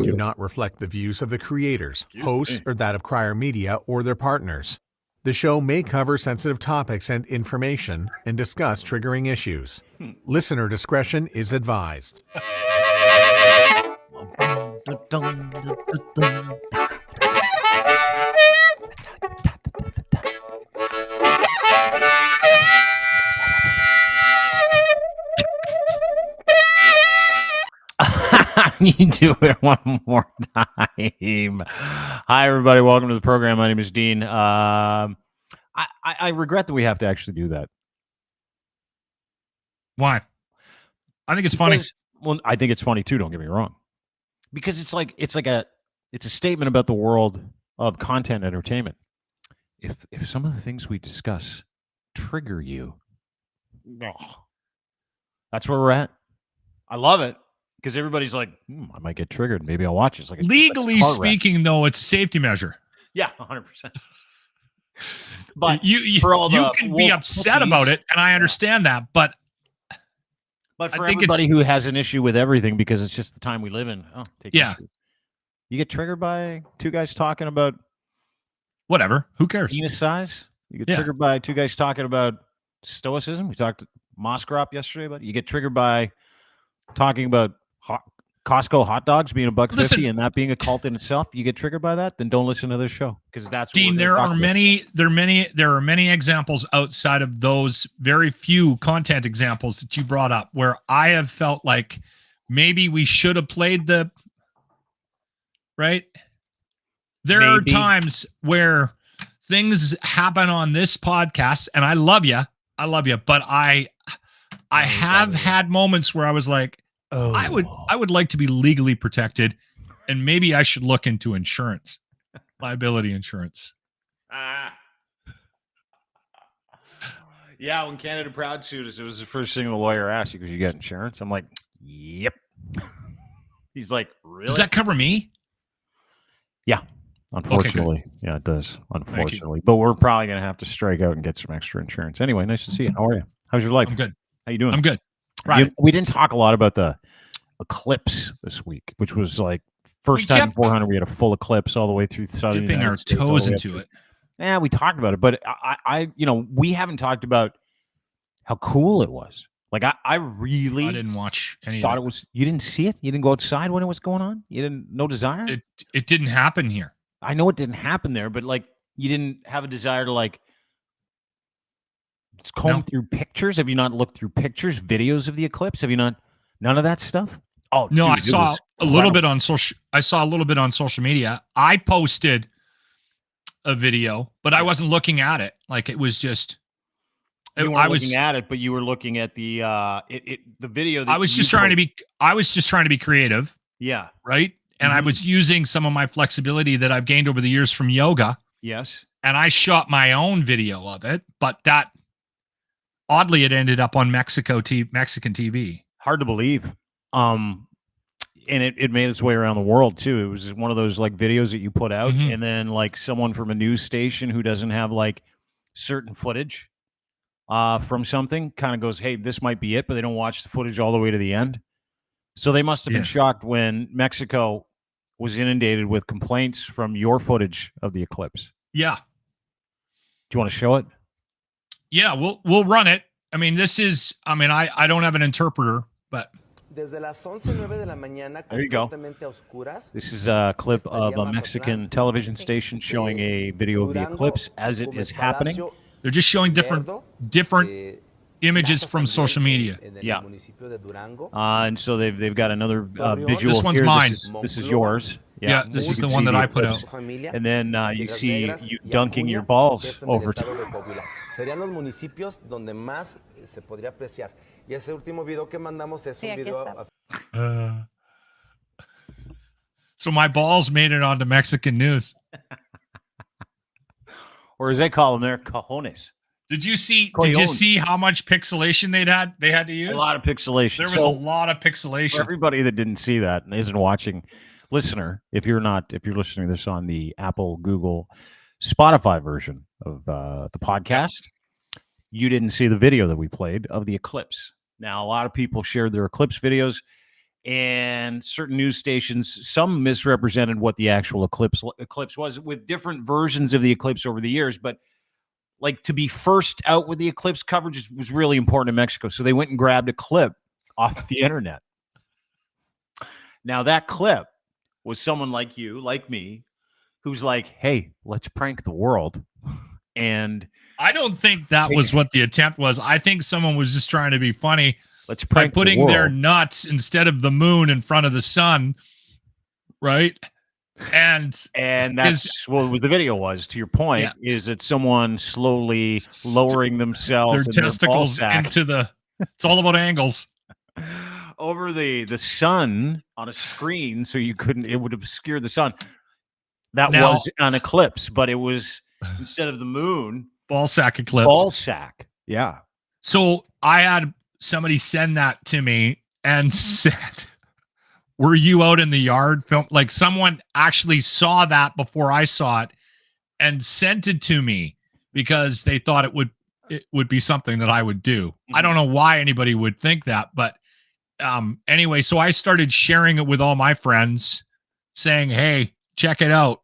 do not reflect the views of the creators, hosts, or that of Crier Media or their partners. The show may cover sensitive topics and information and discuss triggering issues. Listener discretion is advised. You do it one more time. Hi, everybody. Welcome to the program. My name is Dean. I regret that we have to actually do that. Why? I think it's funny. Well, I think it's funny too. Don't get me wrong, because it's a statement about the world of content entertainment. If some of the things we discuss trigger you, that's where we're at. I love it. Because everybody's like, I might get triggered. Maybe I'll watch it. It's like legally speaking, though, it's a safety measure. Yeah, 100%. But you can be upset about it, and I understand that. But for everybody who has an issue with everything, because it's just the time we live in, you get triggered by two guys talking about whatever. Who cares? Penis size. You get triggered by two guys talking about stoicism. We talked to Moskrop yesterday about it. You get triggered by talking about Costco hot dogs being $1.50 and that being a cult in itself. You get triggered by that, then don't listen to this show, because that's what Dean. There are many examples outside of those very few content examples that you brought up where I have felt like maybe we should have played the right. There are times where things happen on this podcast, and I love you, but I have had moments where I was like, I would like to be legally protected, and maybe I should look into insurance, liability insurance. Yeah, when Canada Proud sued us, it was the first thing the lawyer asked you, because you get insurance. I'm like, yep. He's like, really? Does that cover me? Yeah, unfortunately. Okay, yeah, it does, unfortunately. But we're probably going to have to strike out and get some extra insurance. Anyway, nice to see you. How are you? How's your life? I'm good. How you doing? I'm good. Right. We didn't talk a lot about the eclipse this week, which was like first time in 400 we had a full eclipse all the way through southern dipping our toes into it. Yeah, we talked about it, but I we haven't talked about how cool it was. Like I didn't watch any. Thought it was. You didn't see it. You didn't go outside when it was going on. You didn't. No desire. It didn't happen here. I know it didn't happen there, but like you didn't have a desire to like. Comb through pictures. Have you not looked through pictures, videos of the eclipse? Have you not? None of that stuff. Oh no, dude, I saw a little bit on social. I saw a little bit on social media. I posted a video, but I wasn't looking at it. Like it was just. You weren't looking at it, but you were looking at the the video. That I was just trying to be. I was just trying to be creative. Yeah. Right. And I was using some of my flexibility that I've gained over the years from yoga. Yes. And I shot my own video of it, but that. Oddly, it ended up on Mexican TV. Hard to believe. And it made its way around the world too. It was one of those like videos that you put out, and then like someone from a news station who doesn't have like certain footage from something kind of goes, "Hey, this might be it," but they don't watch the footage all the way to the end. So they must have been shocked when Mexico was inundated with complaints from your footage of the eclipse. Yeah. Do you want to show it? Yeah, we'll run it. I mean, I don't have an interpreter, but there you go. This is a clip of a Mexican television station showing a video of the eclipse as it is happening. They're just showing different images from social media. Yeah. And so they've got another visual. This one's here. mine. This is yours. Yeah, this is the one that I put out. And then you see you dunking your balls over time. Serían los municipios donde más se podría apreciar. Y ese último video que mandamos es un video. So my balls made it onto Mexican news. Or as they call them there, cojones. Did you see how much pixelation they had to use? A lot of pixelation. There was a lot of pixelation. For everybody that didn't see that and isn't watching, listener, if you're listening to this on the Apple, Google, Spotify version of the podcast, you didn't see the video that we played of the eclipse. Now, a lot of people shared their eclipse videos, and certain news stations, some misrepresented what the actual eclipse was, with different versions of the eclipse over the years. But like, to be first out with the eclipse coverage was really important in Mexico. So they went and grabbed a clip off the internet. Now that clip was someone like you, like me, who's like, hey, let's prank the world. And I don't think that was what the attempt was. I think someone was just trying to be funny. Let's prank by putting the their nuts instead of the moon in front of the sun, right? And that's what the video was. To your point, is that someone slowly lowering themselves, their testicles into the. It's all about angles over the sun on a screen, so you couldn't. It would obscure the sun. That was an eclipse, but it was instead of the moon, ball sack eclipse. Ball sack, yeah. So I had somebody send that to me and said, were you out in the yard film? Like, someone actually saw that before I saw it and sent it to me because they thought it would be something that I would do. I don't know why anybody would think that, but anyway, so I started sharing it with all my friends saying, hey, check it out.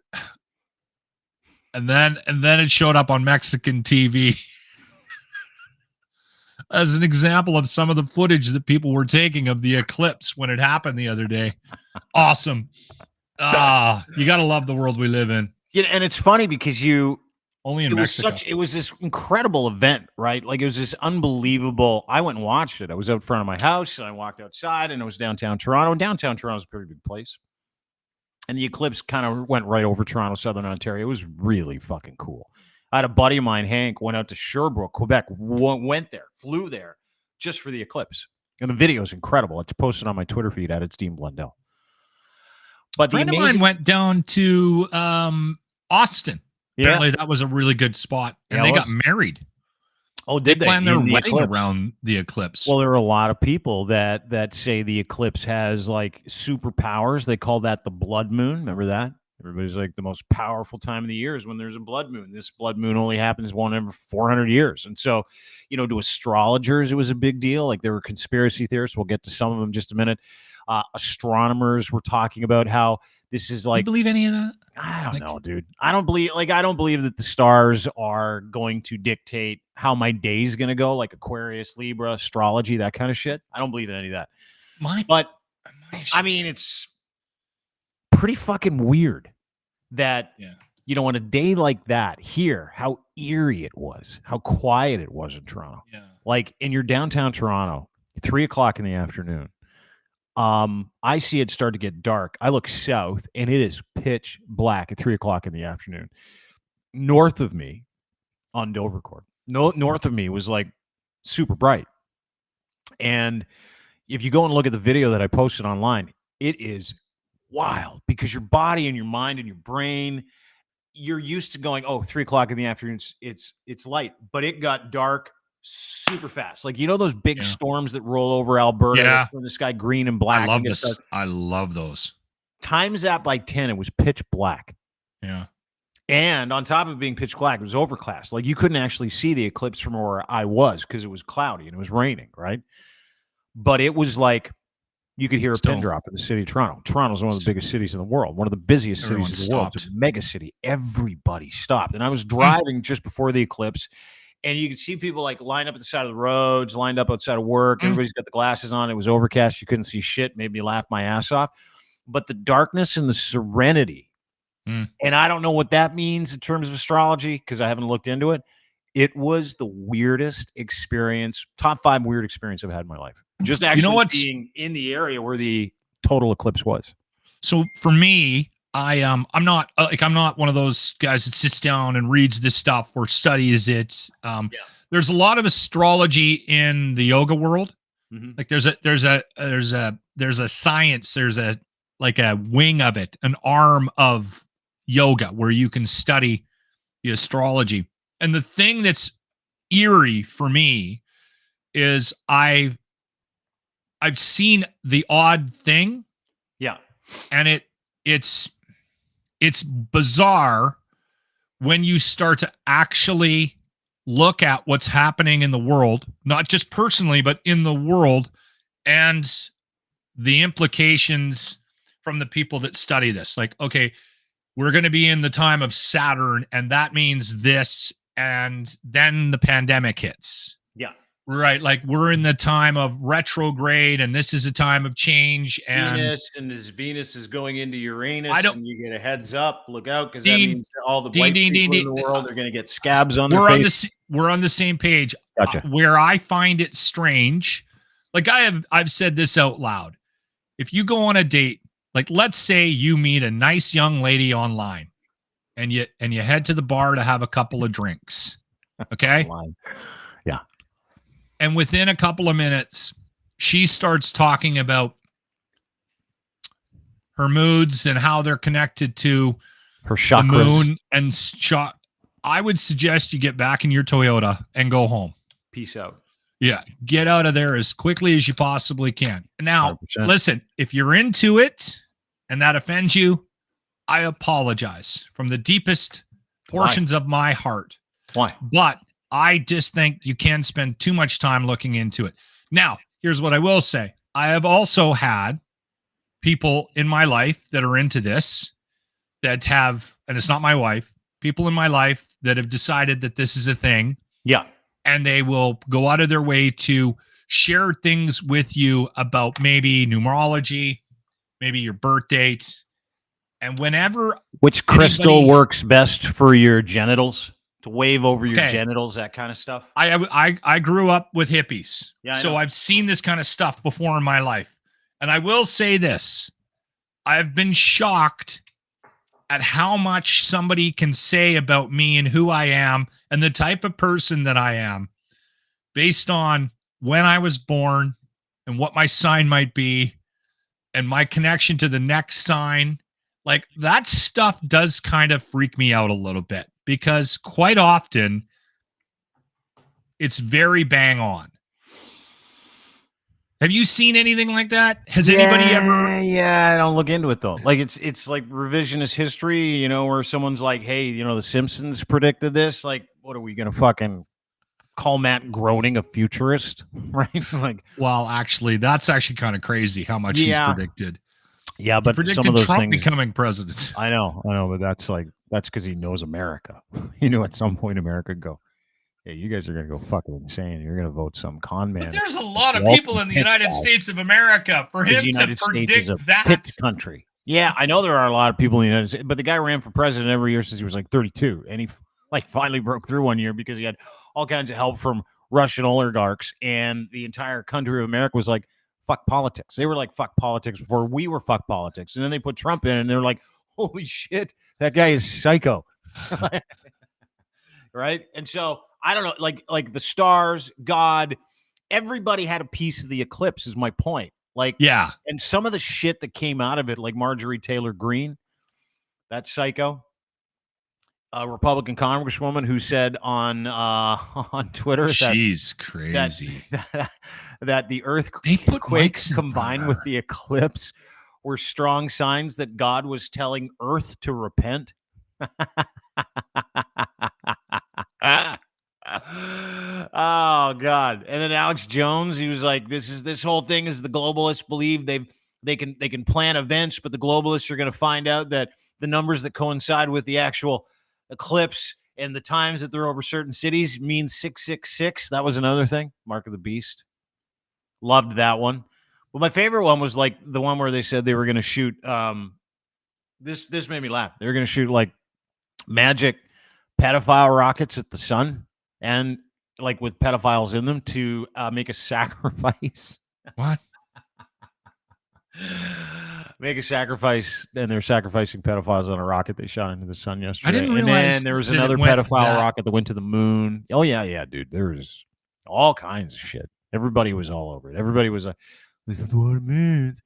And then it showed up on Mexican TV as an example of some of the footage that people were taking of the eclipse when it happened the other day. Awesome. You got to love the world we live in. Yeah, and it's funny because only in Mexico. It was this incredible event, right? Like, it was this unbelievable. I went and watched it. I was out front of my house and I walked outside and it was downtown Toronto. And downtown Toronto is a pretty big place. And the eclipse kind of went right over Toronto, Southern Ontario. It was really fucking cool. I had a buddy of mine, Hank, went out to Sherbrooke, Quebec, went there, flew there just for the eclipse. And the video is incredible. It's posted on my Twitter feed at It's Dean Blundell. But a friend of mine went down to Austin. Yeah. Apparently that was a really good spot. And they got married. Oh, did they? Planned their wedding around the eclipse. Well, there are a lot of people that say the eclipse has like superpowers. They call that the blood moon. Remember that? Everybody's like, the most powerful time of the year is when there's a blood moon. This blood moon only happens one every 400 years. And so, to astrologers, it was a big deal. Like, there were conspiracy theorists. We'll get to some of them in just a minute. Astronomers were talking about how this is like. You believe any of that? I don't know, dude. I don't believe that the stars are going to dictate how my day is going to go, like Aquarius, Libra, astrology, that kind of shit. I don't believe in any of that. I mean, it's pretty fucking weird that, on a day like that here, how eerie it was, how quiet it was in Toronto. Yeah. Like, in your downtown Toronto, 3:00 in the afternoon, I see it start to get dark. I look south and it is pitch black at 3:00 in the afternoon. North of me on Dovercourt, north of me was like super bright. And if you go and look at the video that I posted online, it is wild because your body and your mind and your brain, you're used to going, 3:00 in the afternoon, it's light, but it got dark super fast. Like, those big storms that roll over Alberta, that turn the sky green and black. I love those. Times that by 10, it was pitch black. Yeah. And on top of being pitch black, it was overcast. Like, you couldn't actually see the eclipse from where I was because it was cloudy and it was raining, right? But it was like you could hear a pin drop in the city of Toronto. Toronto's one of the biggest cities in the world, one of the busiest cities in the world. It's a mega city. Everybody stopped. And I was driving just before the eclipse, and you could see people like lined up at the side of the roads, lined up outside of work. Everybody's got the glasses on. It was overcast. You couldn't see shit. Made me laugh my ass off. But the darkness and the serenity, and I don't know what that means in terms of astrology because I haven't looked into it. It was the weirdest experience, top 5 weird experience I've had in my life. Just actually being in the area where the total eclipse was. So for me, I'm not one of those guys that sits down and reads this stuff or studies it. There's a lot of astrology in the yoga world. Like there's a science, there's a wing of it, an arm of yoga where you can study the astrology. And the thing that's eerie for me is I've seen the odd thing. Yeah. And it's bizarre when you start to actually look at what's happening in the world, not just personally, but in the world. And the implications from the people that study this. Like, okay, we're going to be in the time of Saturn, and that means this, and then the pandemic hits. Yeah. Right. Like we're in the time of retrograde, and this is a time of change. And Venus is going into Uranus, and you get a heads up, look out, because that Dean, means all the Dean, white Dean, people Dean, in the world are going to get scabs on their face. We're on the same page. Gotcha. Where I find it strange, like I've said this out loud. If you go on a date, like let's say you meet a nice young lady online, and you head to the bar to have a couple of drinks. Okay. Yeah. And within a couple of minutes, she starts talking about her moods and how they're connected to her chakras. The moon and I would suggest you get back in your Toyota and go home. Peace out. Yeah. Get out of there as quickly as you possibly can. Now, 100%. Listen, if you're into it and that offends you, I apologize from the deepest portions of my heart. Why? But I just think you can spend too much time looking into it. Now, here's what I will say. I have also had people in my life that are into this that have, and it's not my wife, people in my life that have decided that this is a thing. Yeah. And they will go out of their way to share things with you about maybe numerology, maybe your birth date. And whenever which crystal works best for your genitals, to wave over your genitals, that kind of stuff. I grew up with hippies. Yeah, so I've seen this kind of stuff before in my life. And I will say this. I've been shocked at how much somebody can say about me and who I am and the type of person that I am based on when I was born and what my sign might be and my connection to the next sign. Like that stuff does kind of freak me out a little bit because quite often it's very bang on. Have you seen anything like that? Has anybody ever? Yeah, I don't look into it though. Like it's like revisionist history, you know, where someone's like, "Hey, you know, the Simpsons predicted this." Like, what are we gonna fucking call Matt Groening a futurist, right? Like, well, actually, that's actually kind of crazy how much he's predicted. Yeah, but he some of those Trump things becoming president. I know, but that's because he knows America. He knew at some point America would go, "Hey, you guys are going to go fucking insane. You're going to vote some con man." But there's a lot of people in the United States of America for him to predict that. Pit country. Yeah, I know there are a lot of people in the United States, but the guy ran for president every year since he was like 32, and he finally broke through one year because he had all kinds of help from Russian oligarchs, and the entire country of America was like, fuck politics. They were like, fuck politics before we were fuck politics. And then they put Trump in and they're like, holy shit, that guy is psycho. Right? And so I don't know, like the stars, God, everybody had a piece of the eclipse is my point. Like, yeah. And some of the shit that came out of it, like Marjorie Taylor Greene, that psycho, a Republican congresswoman who said on Twitter she's crazy that the earthquake combined with the eclipse were strong signs that God was telling Earth to repent. Oh God! And then Alex Jones, he was like, "This whole thing is the globalists believe they can plan events, but the globalists are going to find out that the numbers that coincide with the actual eclipse and the times that they're over certain cities means 666." That was another thing. Mark of the Beast. Loved that one. But my favorite one was like the one where they said they were going to shoot. This made me laugh. They were going to shoot like magic pedophile rockets at the sun and like with pedophiles in them to make a sacrifice. What? Make a sacrifice, and they're sacrificing pedophiles on a rocket they shot into the sun yesterday. I didn't realize. And then there was another pedophile rocket that went to the moon. Oh yeah, dude. There was all kinds of shit. Everybody was all over it. Everybody was like, "This is what it means."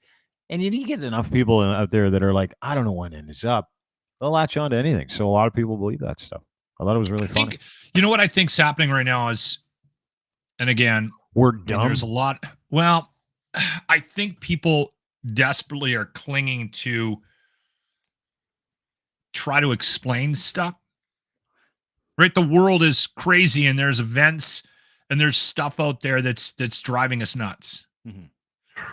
And you get enough people out there that are like, "I don't know when it is up." They'll latch on to anything. So a lot of people believe that stuff. I thought it was really funny. You know what I think's happening right now is, and again, we're dumb. There's a lot. Well, I think people desperately are clinging to try to explain stuff. Right? The world is crazy, and there's events and there's stuff out there that's driving us nuts. Mm-hmm.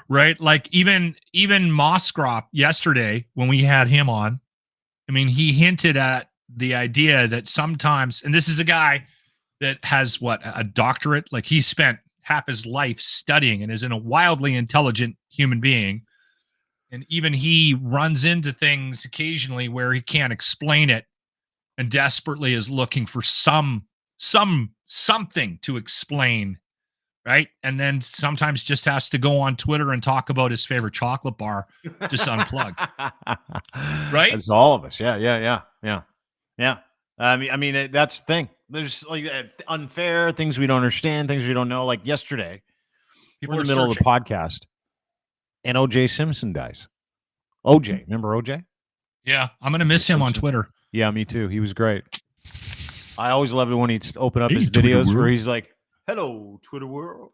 Right? Like even Moskroff yesterday when we had him on, I mean, he hinted at the idea that sometimes, and this is a guy that has a doctorate, like he spent half his life studying and is a wildly intelligent human being. And even he runs into things occasionally where he can't explain it and desperately is looking for something to explain, right? And then sometimes just has to go on Twitter and talk about his favorite chocolate bar, just unplug. Right? That's all of us. Yeah. I mean, that's the thing. There's like unfair things we don't understand, things we don't know. Like yesterday, People we're in are the middle searching. of the podcast, and O.J. Simpson dies. OJ, remember OJ? Yeah, I'm gonna miss him on Simpson. Twitter. Yeah, me too. He was great. I always loved it when he'd open up Hey, his Twitter videos where world. he's like, "Hello, Twitter world.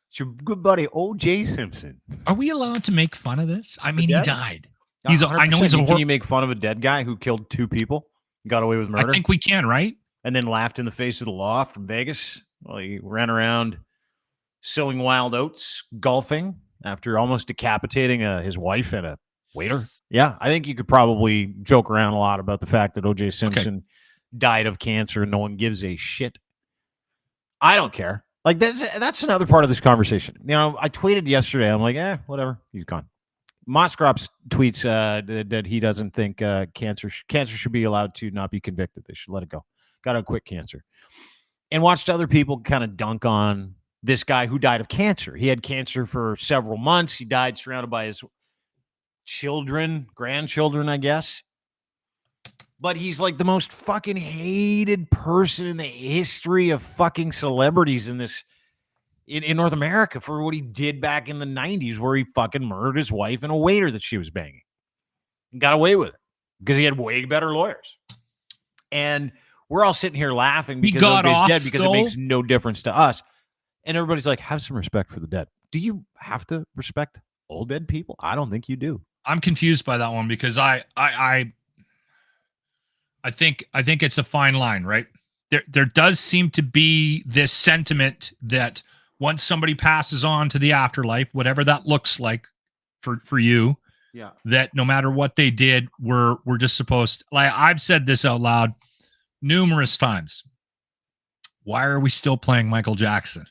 It's your good buddy O.J. Simpson." Are we allowed to make fun of this? I mean, he dead? died. I know 100%. he's a Can you make fun of a dead guy who killed 2 people, got away with murder, I think we can, right? and then laughed in the face of the law from Vegas? Well, he ran around sowing wild oats, golfing after almost decapitating his wife and a waiter. Yeah, I think you could probably joke around a lot about the fact that O.J. Simpson died of cancer and no one gives a shit. I don't care. Like that's another part of this conversation. You know, I tweeted yesterday. I'm like, whatever. He's gone. Moskroff tweets that he doesn't think cancer should be allowed to not be convicted. They should let it go. Got to quit cancer. And watched other people kind of dunk on this guy who died of cancer. He had cancer for several months. He died surrounded by his grandchildren, I guess. But he's like the most fucking hated person in the history of fucking celebrities in North America for what he did back in the 90s, where he fucking murdered his wife and a waiter that she was banging. And got away with it because he had way better lawyers. And we're all sitting here laughing because OJ's dead because it makes no difference to us. And everybody's like, have some respect for the dead. Do you have to respect all dead people? I don't think you do. I'm confused by that one because I think it's a fine line, right? There does seem to be this sentiment that once somebody passes on to the afterlife, whatever that looks like for you, that no matter what they did, we're just supposed to, like I've said this out loud numerous times. Why are we still playing Michael Jackson?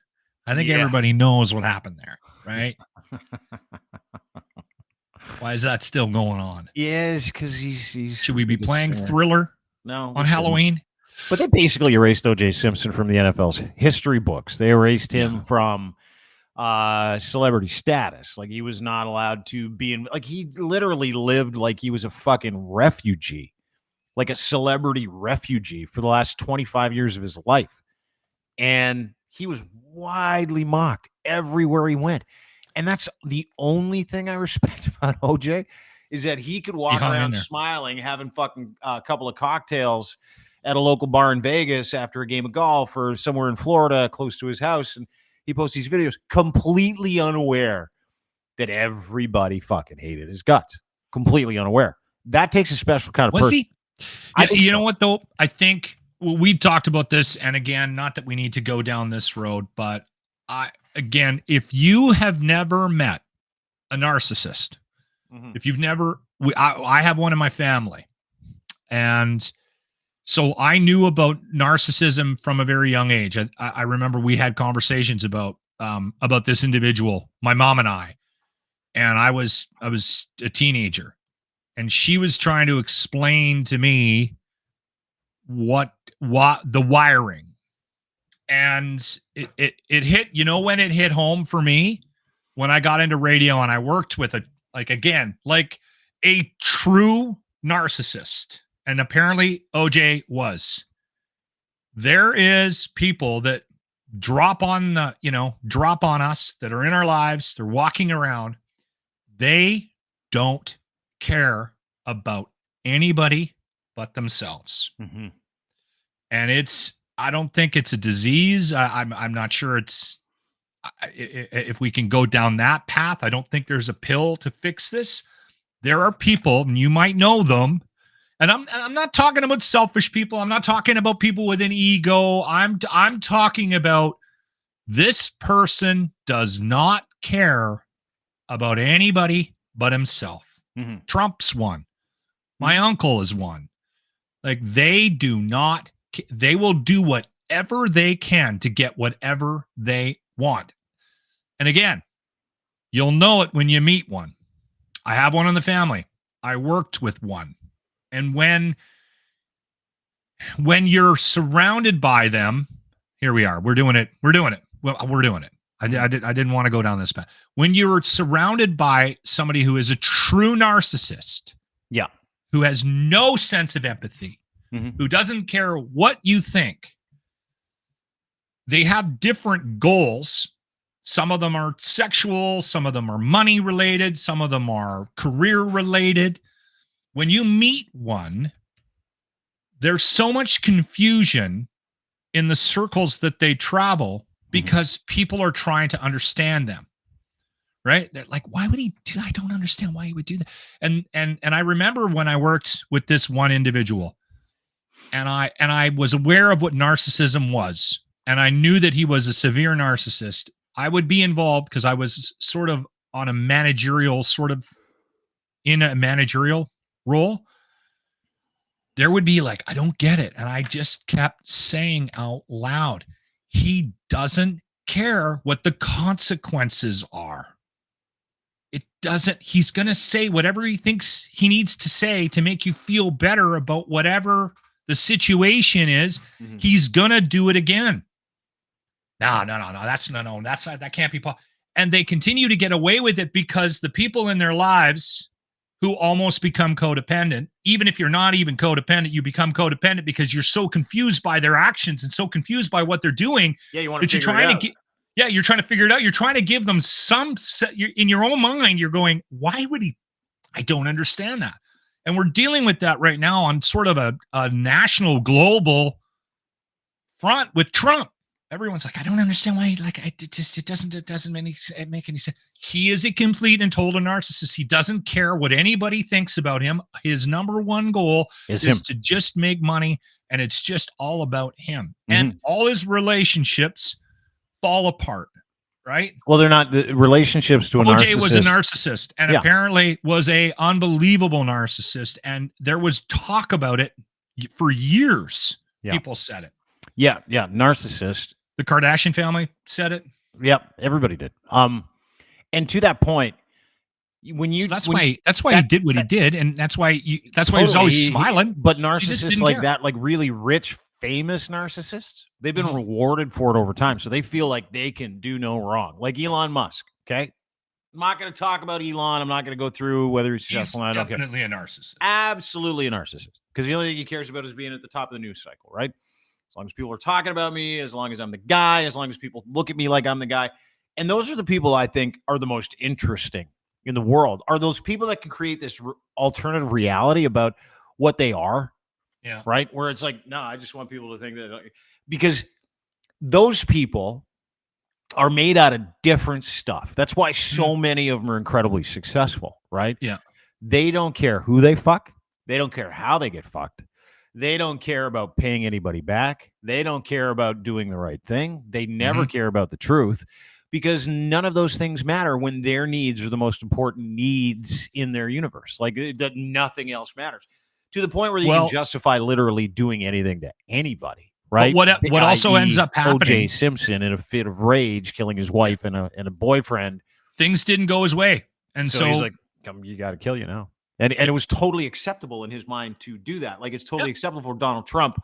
I think everybody knows what happened there, right? Why is that still going on? Yes, because he's Should we be playing Thriller on Halloween? But they basically erased O.J. Simpson from the NFL's history books. They erased him from celebrity status. Like he was not allowed to be in. Like he literally lived like he was a fucking refugee, like a celebrity refugee for the last 25 years of his life, and he was widely mocked everywhere he went. And that's the only thing I respect about OJ is that he could walk around smiling, having fucking a couple of cocktails at a local bar in Vegas after a game of golf or somewhere in Florida close to his house. And he posts these videos completely unaware that everybody fucking hated his guts. Completely unaware. That takes a special kind of person. Yeah, you know what, though? I think we've talked about this. And again, not that we need to go down this road, but again, if you have never met a narcissist, if you've never, I have one in my family. And so I knew about narcissism from a very young age. I remember we had conversations about this individual, my mom and I was a teenager, and she was trying to explain to me what the wiring. And it hit, when it hit home for me, when I got into radio and I worked with a true narcissist, and apparently OJ was. There is people that drop on us that are in our lives. They're walking around. They don't care about anybody but themselves. Mm-hmm. And I don't think it's a disease. I'm not sure if we can go down that path. I don't think there's a pill to fix this. There are people, and you might know them. And I'm not talking about selfish people. I'm not talking about people with an ego. I'm talking about this person does not care about anybody but himself. Mhm. Trump's one. My uncle is one. Like, they do not, they will do whatever they can to get whatever they want. And again, you'll know it when you meet one. I have one in the family. I worked with one. And when you're surrounded by them, here we are. We're doing it. Well, we're doing it. I didn't want to go down this path. When you're surrounded by somebody who is a true narcissist, Yeah. who has no sense of empathy, who doesn't care what you think, they have different goals. Some of them are sexual, some of them are money related, some of them are career related. When you meet one, there's so much confusion in the circles that they travel because people are trying to understand them, right? They're like, why would he do? I don't understand why he would do that. And I remember when I worked with this one individual, and I was aware of what narcissism was, and I knew that he was a severe narcissist. I would be involved because I was sort of on a managerial role. There would be like, I don't get it. And I just kept saying out loud, he doesn't care what the consequences are. He's going to say whatever he thinks he needs to say to make you feel better about whatever the situation is. He's going to do it again. No. That can't be possible. And they continue to get away with it because the people in their lives who almost become codependent, even if you're not even codependent, you become codependent because you're so confused by their actions and so confused by what they're doing. Yeah, you want to figure it out. You're trying to figure it out. You're trying to give them in your own mind, you're going, why would he? I don't understand that. And we're dealing with that right now on sort of a national, global front with Trump. Everyone's like, I don't understand why. It doesn't make any sense. He is a complete and total narcissist. He doesn't care what anybody thinks about him. His number one goal is to just make money, and it's just all about him. And all his relationships fall apart, right? Well, they're not the relationships to a narcissist. OJ was a narcissist, and apparently was a unbelievable narcissist. And there was talk about it for years. Yeah. People said it. Yeah, narcissist. The Kardashian family said it. Yep, everybody did. And to that point, that's why he did what he did, and that's why he was always smiling. But narcissists like that, like really rich, famous narcissists, they've been rewarded for it over time, so they feel like they can do no wrong. Like Elon Musk. Okay, I'm not going to talk about Elon. I'm not going to go through whether he's successful or not. Definitely a narcissist. Absolutely a narcissist, because the only thing he cares about is being at the top of the news cycle, right? As long as people are talking about me, as long as I'm the guy, as long as people look at me like I'm the guy. And those are the people I think are the most interesting in the world, are those people that can create this alternative reality about what they are. Yeah. Right? Where it's like, no, I just want people to think that, because those people are made out of different stuff. That's why so many of them are incredibly successful, right? Yeah. They don't care who they fuck. They don't care how they get fucked. They don't care about paying anybody back. They don't care about doing the right thing. They never care about the truth, because none of those things matter when their needs are the most important needs in their universe. Like, nothing else matters, to the point where you can justify literally doing anything to anybody, right? But what also ends up happening, O.J. Simpson in a fit of rage killing his wife and a boyfriend. Things didn't go his way, and so he's like, "Come, you got to kill you now." And it was totally acceptable in his mind to do that. Like, it's totally acceptable for Donald Trump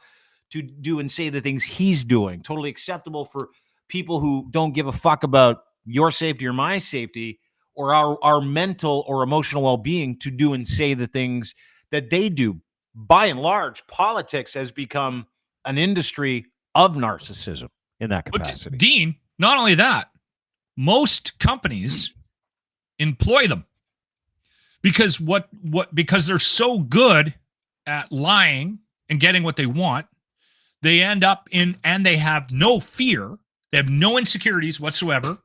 to do and say the things he's doing. Totally acceptable for people who don't give a fuck about your safety or my safety or our mental or emotional well-being to do and say the things that they do. By and large, politics has become an industry of narcissism in that capacity. But Dean, not only that, most companies employ them. Because because they're so good at lying and getting what they want, they end up and they have no fear, they have no insecurities whatsoever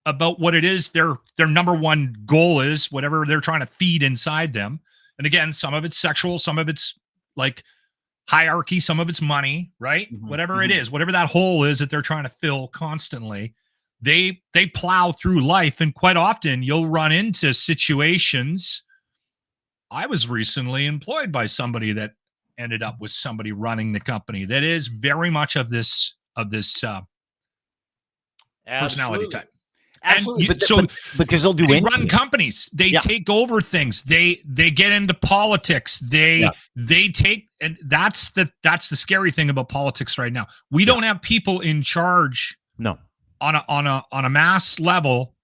about what it is their number one goal is, whatever they're trying to feed inside them. And again, some of it's sexual, some of it's like hierarchy, some of it's money, right? Whatever it is, whatever that hole is that they're trying to fill constantly, they plow through life, and quite often you'll run into situations. I was recently employed by somebody that ended up with somebody running the company that is very much of this personality type. Absolutely. And because they'll do they anything. run companies. They take over things. They get into politics. They take, and that's the scary thing about politics right now. We don't have people in charge. No. On a mass level,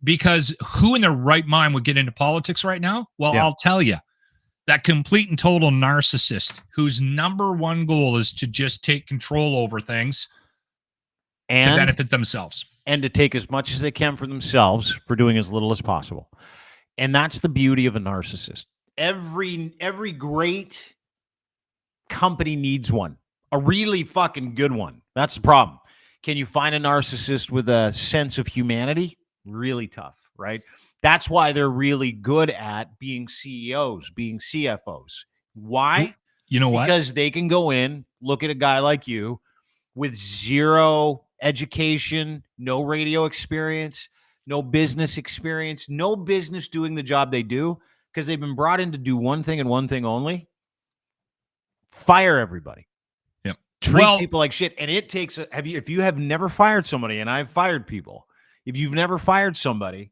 because who in their right mind would get into politics right now? Well, I'll tell you, that complete and total narcissist whose number one goal is to just take control over things and to benefit themselves. And to take as much as they can for themselves for doing as little as possible. And that's the beauty of a narcissist. Every great company needs one. A really fucking good one. That's the problem. Can you find a narcissist with a sense of humanity? Really tough, right? That's why they're really good at being CEOs, being CFOs. Why? You know what? Because they can go in, look at a guy like you with zero education, no radio experience, no business experience, no business doing the job they do, because they've been brought in to do one thing and one thing only: fire everybody. Yep. Treat people like shit. And it takes if you have never fired somebody, and I've fired people, if you've never fired somebody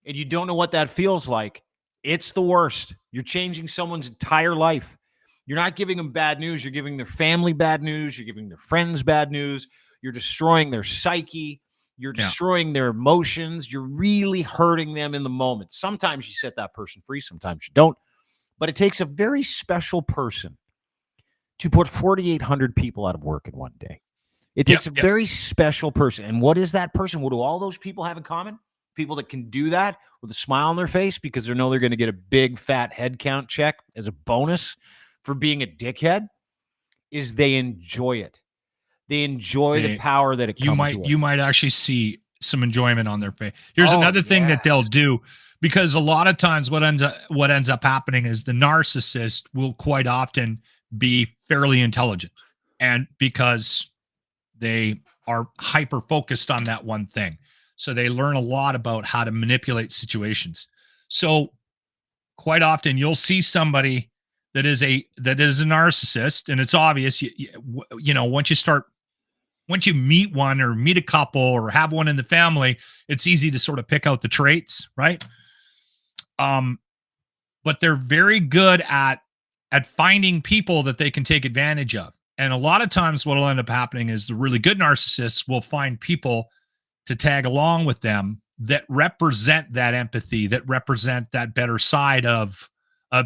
and you don't know what that feels like, it's the worst. You're changing someone's entire life. You're not giving them bad news. You're giving their family bad news. You're giving their friends bad news. You're destroying their psyche. You're destroying their emotions. You're really hurting them in the moment. Sometimes you set that person free. Sometimes you don't. But it takes a very special person to put 4,800 people out of work in one day. It takes a very special person. And what is that person? What do all those people have in common? People that can do that with a smile on their face because they know they're going to get a big fat head count check as a bonus for being a dickhead, is they enjoy it. They enjoy the power that it comes with. You might actually see some enjoyment on their face. Here's another thing that they'll do, because a lot of times what ends up happening is the narcissist will quite often be fairly intelligent, and because they are hyper focused on that one thing, so they learn a lot about how to manipulate situations. So quite often you'll see somebody that is a narcissist, and it's obvious. You know, once you meet one or meet a couple or have one in the family, it's easy to sort of pick out the traits, right? But they're very good at finding people that they can take advantage of. And a lot of times what will end up happening is the really good narcissists will find people to tag along with them that represent that empathy, that represent that better side of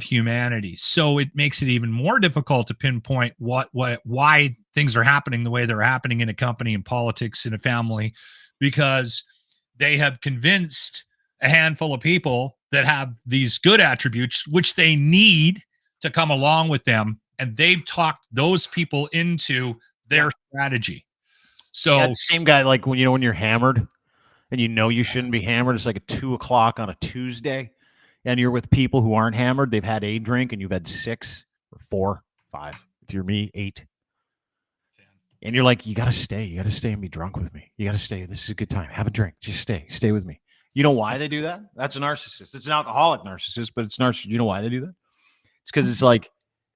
humanity. So it makes it even more difficult to pinpoint why things are happening the way they're happening in a company, in politics, in a family, because they have convinced a handful of people that have these good attributes, which they need to come along with them. And they've talked those people into their strategy. So the same guy, like when you're hammered and you shouldn't be hammered. It's like at 2:00 on a Tuesday, and you're with people who aren't hammered. They've had a drink and you've had 6 or 4, 5. If you're me, 8. And you're like, you got to stay. You got to stay and be drunk with me. You got to stay. This is a good time. Have a drink. Just stay. Stay with me. You know why they do that? That's a narcissist. It's an alcoholic narcissist, but it's narcissist. You know why they do that? It's because it's like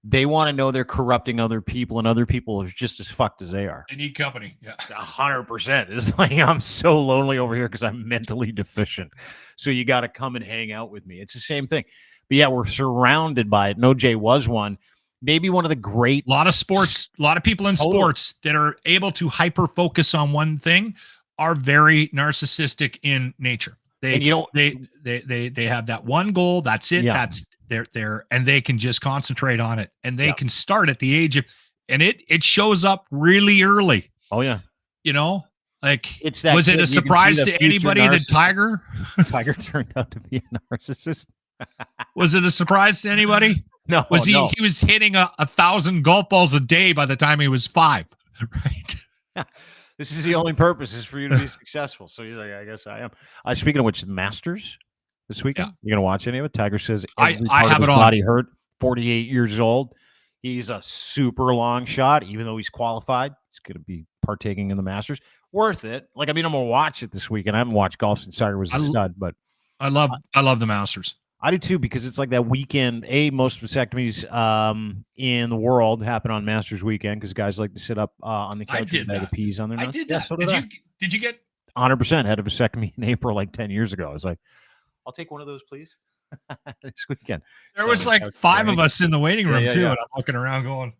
they want to know they're corrupting other people, and other people are just as fucked as they are. They need company. Yeah. 100%. It's like, I'm so lonely over here because I'm mentally deficient. So you got to come and hang out with me. It's the same thing. But yeah, we're surrounded by it. No, Jay was one. Maybe one of the great... A lot of people in sports that are able to hyper focus on one thing are very narcissistic in nature. They have that one goal. That's it. Yeah. That's there, and they can just concentrate on it. And they can start at the age of, and it shows up really early. Oh yeah. You know, like, it's that was it a surprise to anybody that Tiger turned out to be a narcissist? Was it a surprise to anybody? No. He was hitting 1,000 golf balls a day by the time he was 5, right? This is the only purpose, is for you to be successful. So he's like, I guess I am. Speaking of which, the Masters this weekend, you gonna watch any of it? Tiger says I have it on. Body hurt. 48 years old. He's a super long shot, even though he's qualified. He's gonna be partaking in the Masters. worth it. Like, I mean, I'm gonna watch it this weekend. I haven't watched golf since Tiger was a stud, but I love the Masters. I do too, because it's like that weekend. Most vasectomies in the world happen on Masters weekend because guys like to sit up on the couch with a bag of peas on their nuts. I did yeah, that. So Did you get 100% had a vasectomy in April like 10 years ago? I was like, I'll take one of those, please. This weekend. There was like 5 of us in the waiting room too, and I'm looking around going,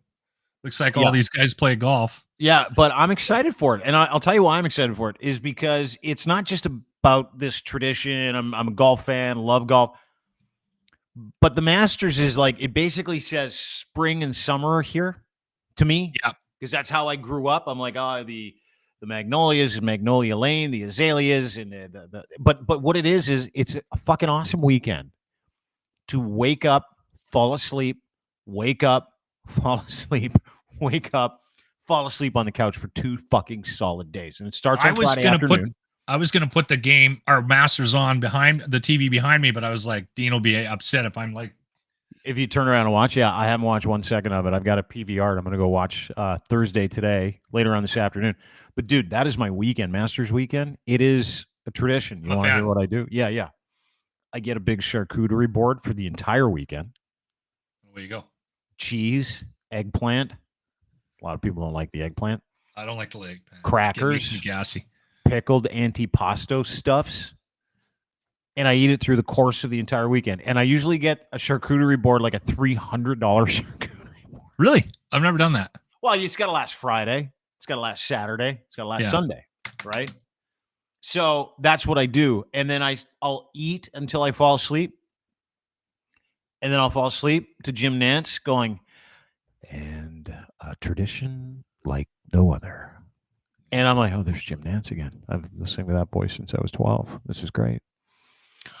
looks like all these guys play golf. Yeah, but I'm excited for it. And I'll tell you why I'm excited for it is because it's not just about this tradition. I'm a golf fan, love golf. But the Masters is like, it basically says spring and summer are here to me. Yeah. Because that's how I grew up. I'm like, the magnolias and Magnolia Lane, the azaleas, and but what it is it's a fucking awesome weekend to wake up, fall asleep, wake up, fall asleep, wake up, fall asleep on the couch for 2 fucking solid days. And it starts on Friday afternoon. I was going to put the game, our Masters on behind the TV behind me, but I was like, Dean will be upset if I'm like. If you turn around and watch, I haven't watched 1 second of it. I've got a PVR. I'm going to go watch Thursday today, later on this afternoon. But dude, that is my weekend, Masters weekend. It is a tradition. You want to hear what I do? Yeah. I get a big charcuterie board for the entire weekend. There you go. Cheese, eggplant. A lot of people don't like the eggplant. I don't like the eggplant. Crackers. It makes me gassy. Pickled antipasto stuffs. And I eat it through the course of the entire weekend. And I usually get a charcuterie board, like a $300 charcuterie board. Really? I've never done that. Well, it's got to last Friday. It's got to last Saturday. It's got to last Sunday, right? So that's what I do. And then I'll eat until I fall asleep. And then I'll fall asleep to Jim Nantz going, and a tradition like no other. And I'm like, oh, there's Jim Nantz again. I've been listening to that voice since I was 12. This is great.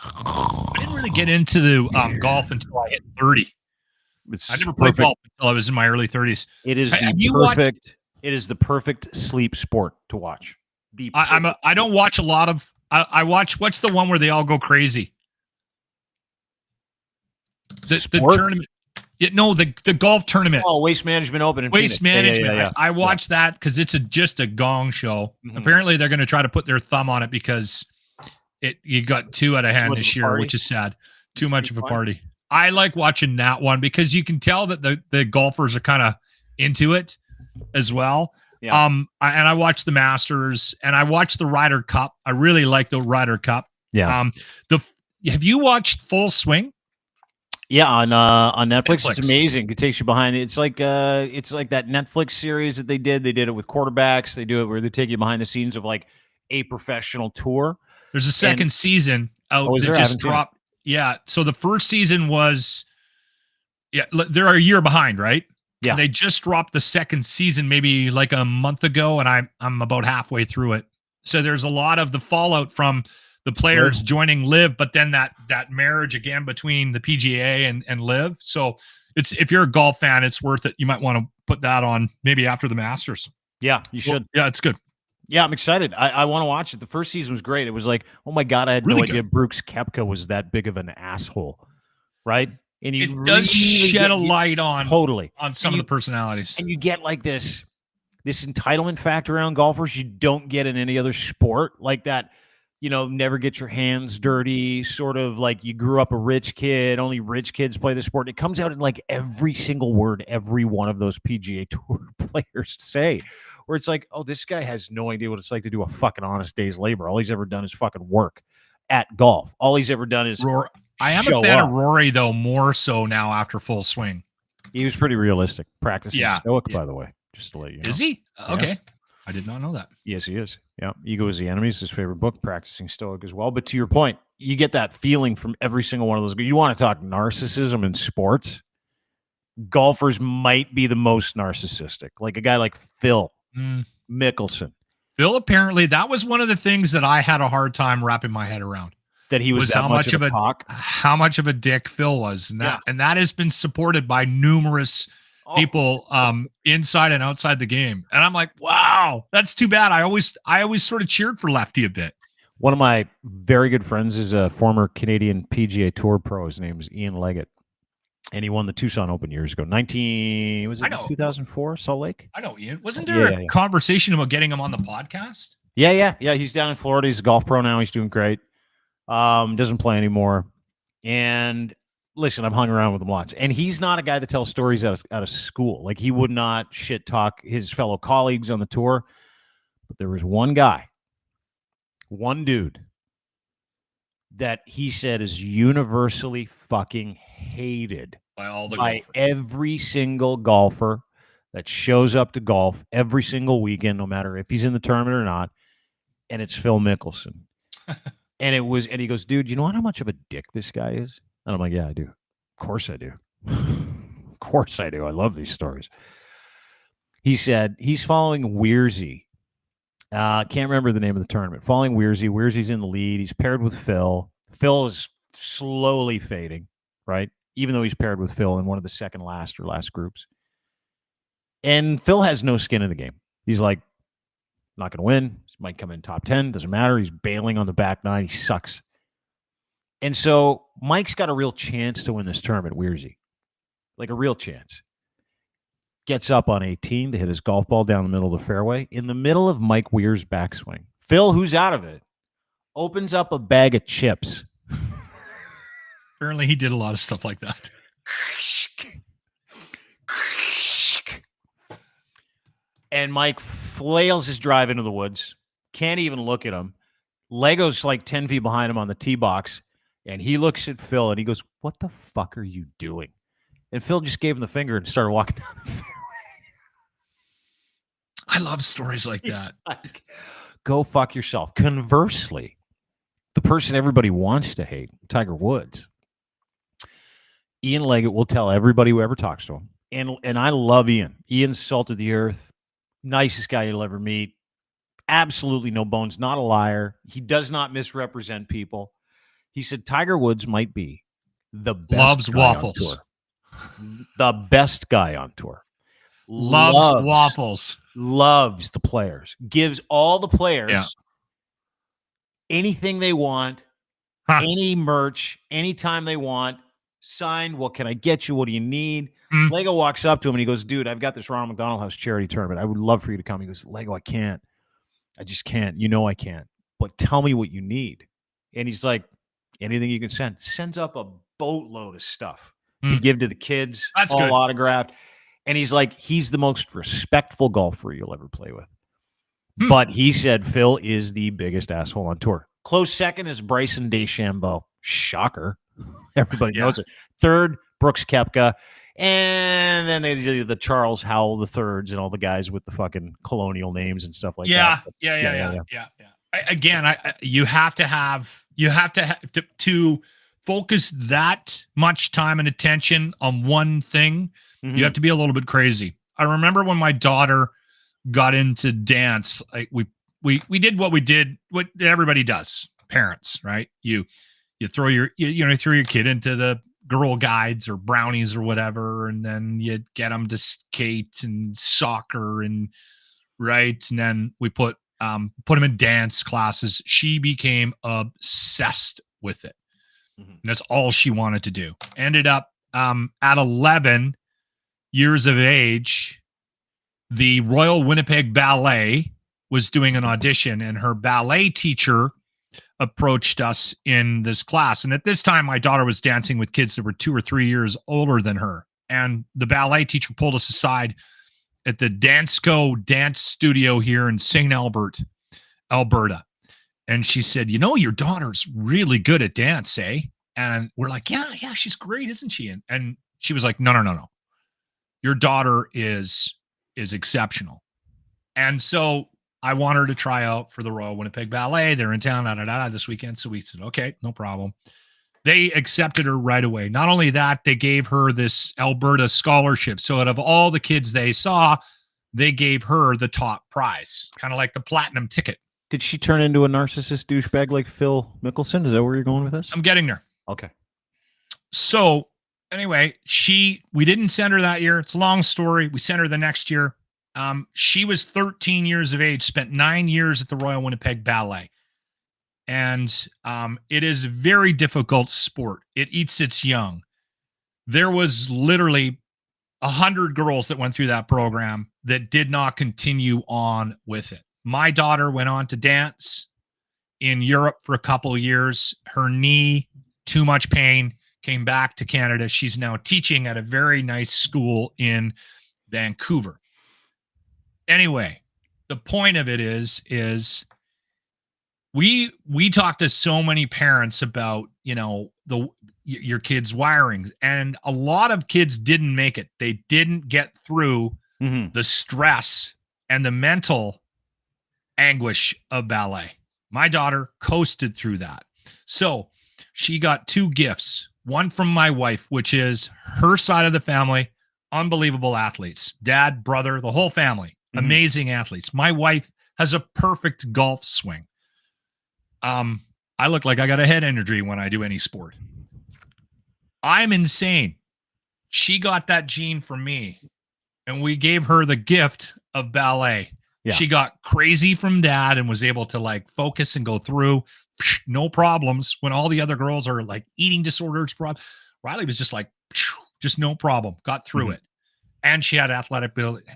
I didn't really get into the golf until I hit 30. I never played golf until I was in my early 30s. It is It is the perfect sleep sport to watch. I don't watch a lot of. I watch. What's the one where they all go crazy? The tournament. The golf tournament. Oh, Waste Management Open. In Waste Phoenix. Management. Yeah. I watch that because it's just a gong show. Mm-hmm. Apparently, they're going to try to put their thumb on it because you got 2 out of hand this year, which is sad. Too much of a party. I like watching that one because you can tell that the golfers are kind of into it as well. Yeah. I watch the Masters and I watch the Ryder Cup. I really like the Ryder Cup. Yeah. Have you watched Full Swing? Yeah, on Netflix. It's amazing. It takes you behind it. It's like that Netflix series that they did. They did it with quarterbacks. They do it where they take you behind the scenes of like a professional tour. There's a second season out that just dropped. Yeah. So the first season was, they're a year behind, right? Yeah. And they just dropped the second season maybe like a month ago, and I'm about halfway through it. So there's a lot of the fallout from the players joining Live, but then that marriage again between the PGA and Live. So if you're a golf fan, it's worth it. You might want to put that on maybe after the Masters. Yeah, you should. Yeah, it's good. Yeah, I'm excited. I want to watch it. The first season was great. It was like, oh my God, I had no idea Brooks Koepka was that big of an asshole, right? And it does shed a light on some of the personalities. And you get like this entitlement factor around golfers you don't get in any other sport, like that, never get your hands dirty, sort of like you grew up a rich kid, only rich kids play the sport. It comes out in like every single word every one of those PGA Tour players say, where it's like, oh, this guy has no idea what it's like to do a fucking honest day's labor. All he's ever done is fucking work at golf. All he's ever done is I am a fan of Rory, though, more so now after Full Swing. He was pretty realistic, practicing Stoic, by the way, just to let you know. Is he? Okay. I did not know that. Yes, he is. Yeah. Ego is the Enemy is his favorite book, practicing Stoic as well. But to your point, you get that feeling from every single one of those. You want to talk narcissism in sports? Golfers might be the most narcissistic, like a guy like Phil Mickelson. Phil, apparently, that was one of the things that I had a hard time wrapping my head around. That he was that much of a cock? How much of a dick Phil was. And that has been supported by numerous people inside and outside the game. And I'm like, wow, that's too bad. I always sort of cheered for Lefty a bit. One of my very good friends is a former Canadian PGA Tour pro. His name is Ian Leggett. And he won the Tucson Open years ago. 2004, Salt Lake? I know, Ian. Wasn't there a conversation about getting him on the podcast? Yeah. He's down in Florida. He's a golf pro now. He's doing great. Doesn't play anymore. And listen, I've hung around with him lots. And he's not a guy that tells stories out of school. Like, he would not shit talk his fellow colleagues on the tour. But there was one dude that he said is universally fucking hated by every single golfer that shows up to golf every single weekend, no matter if he's in the tournament or not. And it's Phil Mickelson. And he goes, dude, you know how much of a dick this guy is? And I'm like, yeah, I do. Of course I do. Of course I do. I love these stories. He said he's following Weirzy. Can't remember the name of the tournament. Following Weirzy. Weirzy's in the lead. He's paired with Phil. Phil is slowly fading, right? Even though he's paired with Phil in one of the second last or last groups. And Phil has no skin in the game. He's like, not going to win. He might come in top 10. Doesn't matter. He's bailing on the back nine. He sucks. And so Mike's got a real chance to win this tournament, Weirzy. Like a real chance. Gets up on 18 to hit his golf ball down the middle of the fairway. In the middle of Mike Weir's backswing. Phil, who's out of it, opens up a bag of chips. Apparently he did a lot of stuff like that. And Mike flails his drive into the woods. Can't even look at him. Lego's like 10 feet behind him on the tee box. And he looks at Phil and he goes, what the fuck are you doing? And Phil just gave him the finger and started walking down the fairway. I love stories like He's that. like, go fuck yourself. Conversely, the person everybody wants to hate, Tiger Woods. Ian Leggett will tell everybody who ever talks to him. And I love Ian. Ian's salt of the earth. Nicest guy you'll ever meet. Absolutely no bones. Not a liar. He does not misrepresent people. He said Tiger Woods might be the best Loves guy waffles. on tour. The best guy on tour. Loves waffles. Loves the players. Gives all the players anything they want, any merch, anytime they want. Signed. What can I get you? What do you need? Lego walks up to him and he goes, dude, I've got this Ronald McDonald House charity tournament. I would love for you to come. He goes, Lego, I can't. I just can't. You know I can't. But tell me what you need. And he's like, anything you can send. Sends up a boatload of stuff to give to the kids. That's all good. Autographed. And he's like, he's the most respectful golfer you'll ever play with. But he said Phil is the biggest asshole on tour. Close second is Bryson DeChambeau. Shocker. Everybody knows it. Third, Brooks Koepka. And then they do the Charles Howell the thirds and all the guys with the fucking colonial names and stuff like that. Yeah. Again, you have to focus that much time and attention on one thing. You have to be a little bit crazy. I remember when my daughter got into dance, like we did what we did, what everybody does, parents, right? You throw your kid into the Girl Guides or Brownies or whatever, and then you get them to skate and soccer and right, and then we put them in dance classes. She became obsessed with it, and that's all she wanted to do. Ended up at 11 years of age, the Royal Winnipeg Ballet was doing an audition, and her ballet teacher approached us in this class. And at this time, my daughter was dancing with kids that were 2 or 3 years older than her. And the ballet teacher pulled us aside at the Danceco dance studio here in St. Albert, Alberta. And she said, you know, your daughter's really good at dance, eh? And we're like, yeah, she's great, isn't she? And she was like, no. Your daughter is exceptional. And so I want her to try out for the Royal Winnipeg Ballet. They're in town this weekend. So we said, okay, no problem. They accepted her right away. Not only that, they gave her this Alberta scholarship. So out of all the kids they saw, they gave her the top prize, kind of like the platinum ticket. Did she turn into a narcissist douchebag like Phil Mickelson? Is that where you're going with this? I'm getting there. Okay. So anyway, we didn't send her that year. It's a long story. We sent her the next year. She was 13 years of age, spent 9 years at the Royal Winnipeg Ballet. And it is a very difficult sport. It eats its young. There was literally 100 girls that went through that program that did not continue on with it. My daughter went on to dance in Europe for a couple of years. Her knee, too much pain, came back to Canada. She's now teaching at a very nice school in Vancouver. Anyway, the point of it is we talk to so many parents about, your kids' wirings, and a lot of kids didn't make it. They didn't get through the stress and the mental anguish of ballet. My daughter coasted through that. So she got 2 gifts, one from my wife, which is her side of the family, unbelievable athletes, dad, brother, the whole family, amazing athletes. My wife has a perfect golf swing. I look like I got a head injury when I do any sport. I'm insane. She got that gene from me, and we gave her the gift of ballet. Yeah. She got crazy from dad and was able to focus and go through, no problems, when all the other girls are eating disorders. Riley was just just no problem, got through it. And she had athletic ability.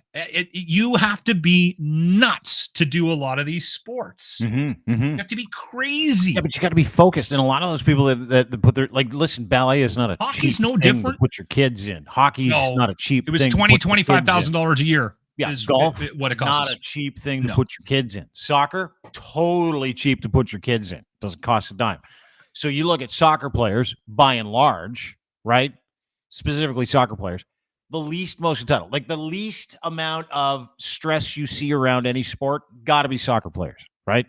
You have to be nuts to do a lot of these sports. You have to be crazy. Yeah, but you got to be focused. And a lot of those people that put their listen, ballet is not a hockey's cheap no thing different. To put your kids in. Hockey's not a cheap. It was thing $25,000 a year. Yeah, golf what it costs. Not a cheap thing to put your kids in. Soccer, totally cheap to put your kids in. Doesn't cost a dime. So you look at soccer players, by and large, right? Specifically soccer players. The least most entitled, the least amount of stress you see around any sport, got to be soccer players, right?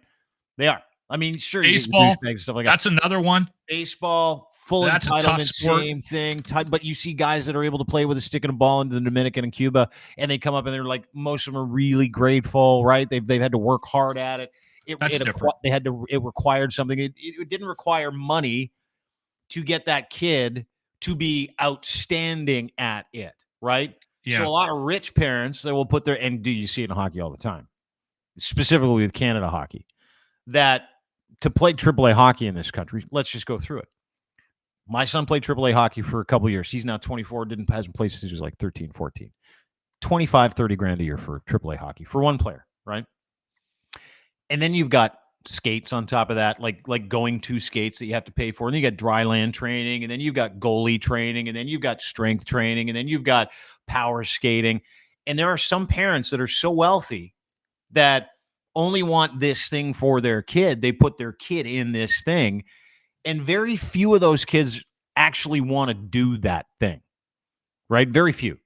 They are. I mean, sure, baseball, and stuff like that's that. another one. Baseball, full that's entitlement, a tough sport. Same thing. But you see guys that are able to play with a stick and a ball into the Dominican and Cuba, and they come up and they're most of them are really grateful, right? They've had to work hard at it. It required something. It didn't require money to get that kid to be outstanding at it. Right? Yeah. So a lot of rich parents, they will put and do you see it in hockey all the time, specifically with Canada hockey, that to play AAA hockey in this country, let's just go through it. My son played AAA hockey for a couple of years. He's now 24, hasn't played since he was 13, 14. 25, 30 grand a year for AAA hockey for one player, right? And then you've got skates on top of that, like going to skates that you have to pay for. And then you got dry land training, and then you've got goalie training, and then you've got strength training, and then you've got power skating. And there are some parents that are so wealthy that only want this thing for their kid. They put their kid in this thing, and very few of those kids actually want to do that thing, right? Very few.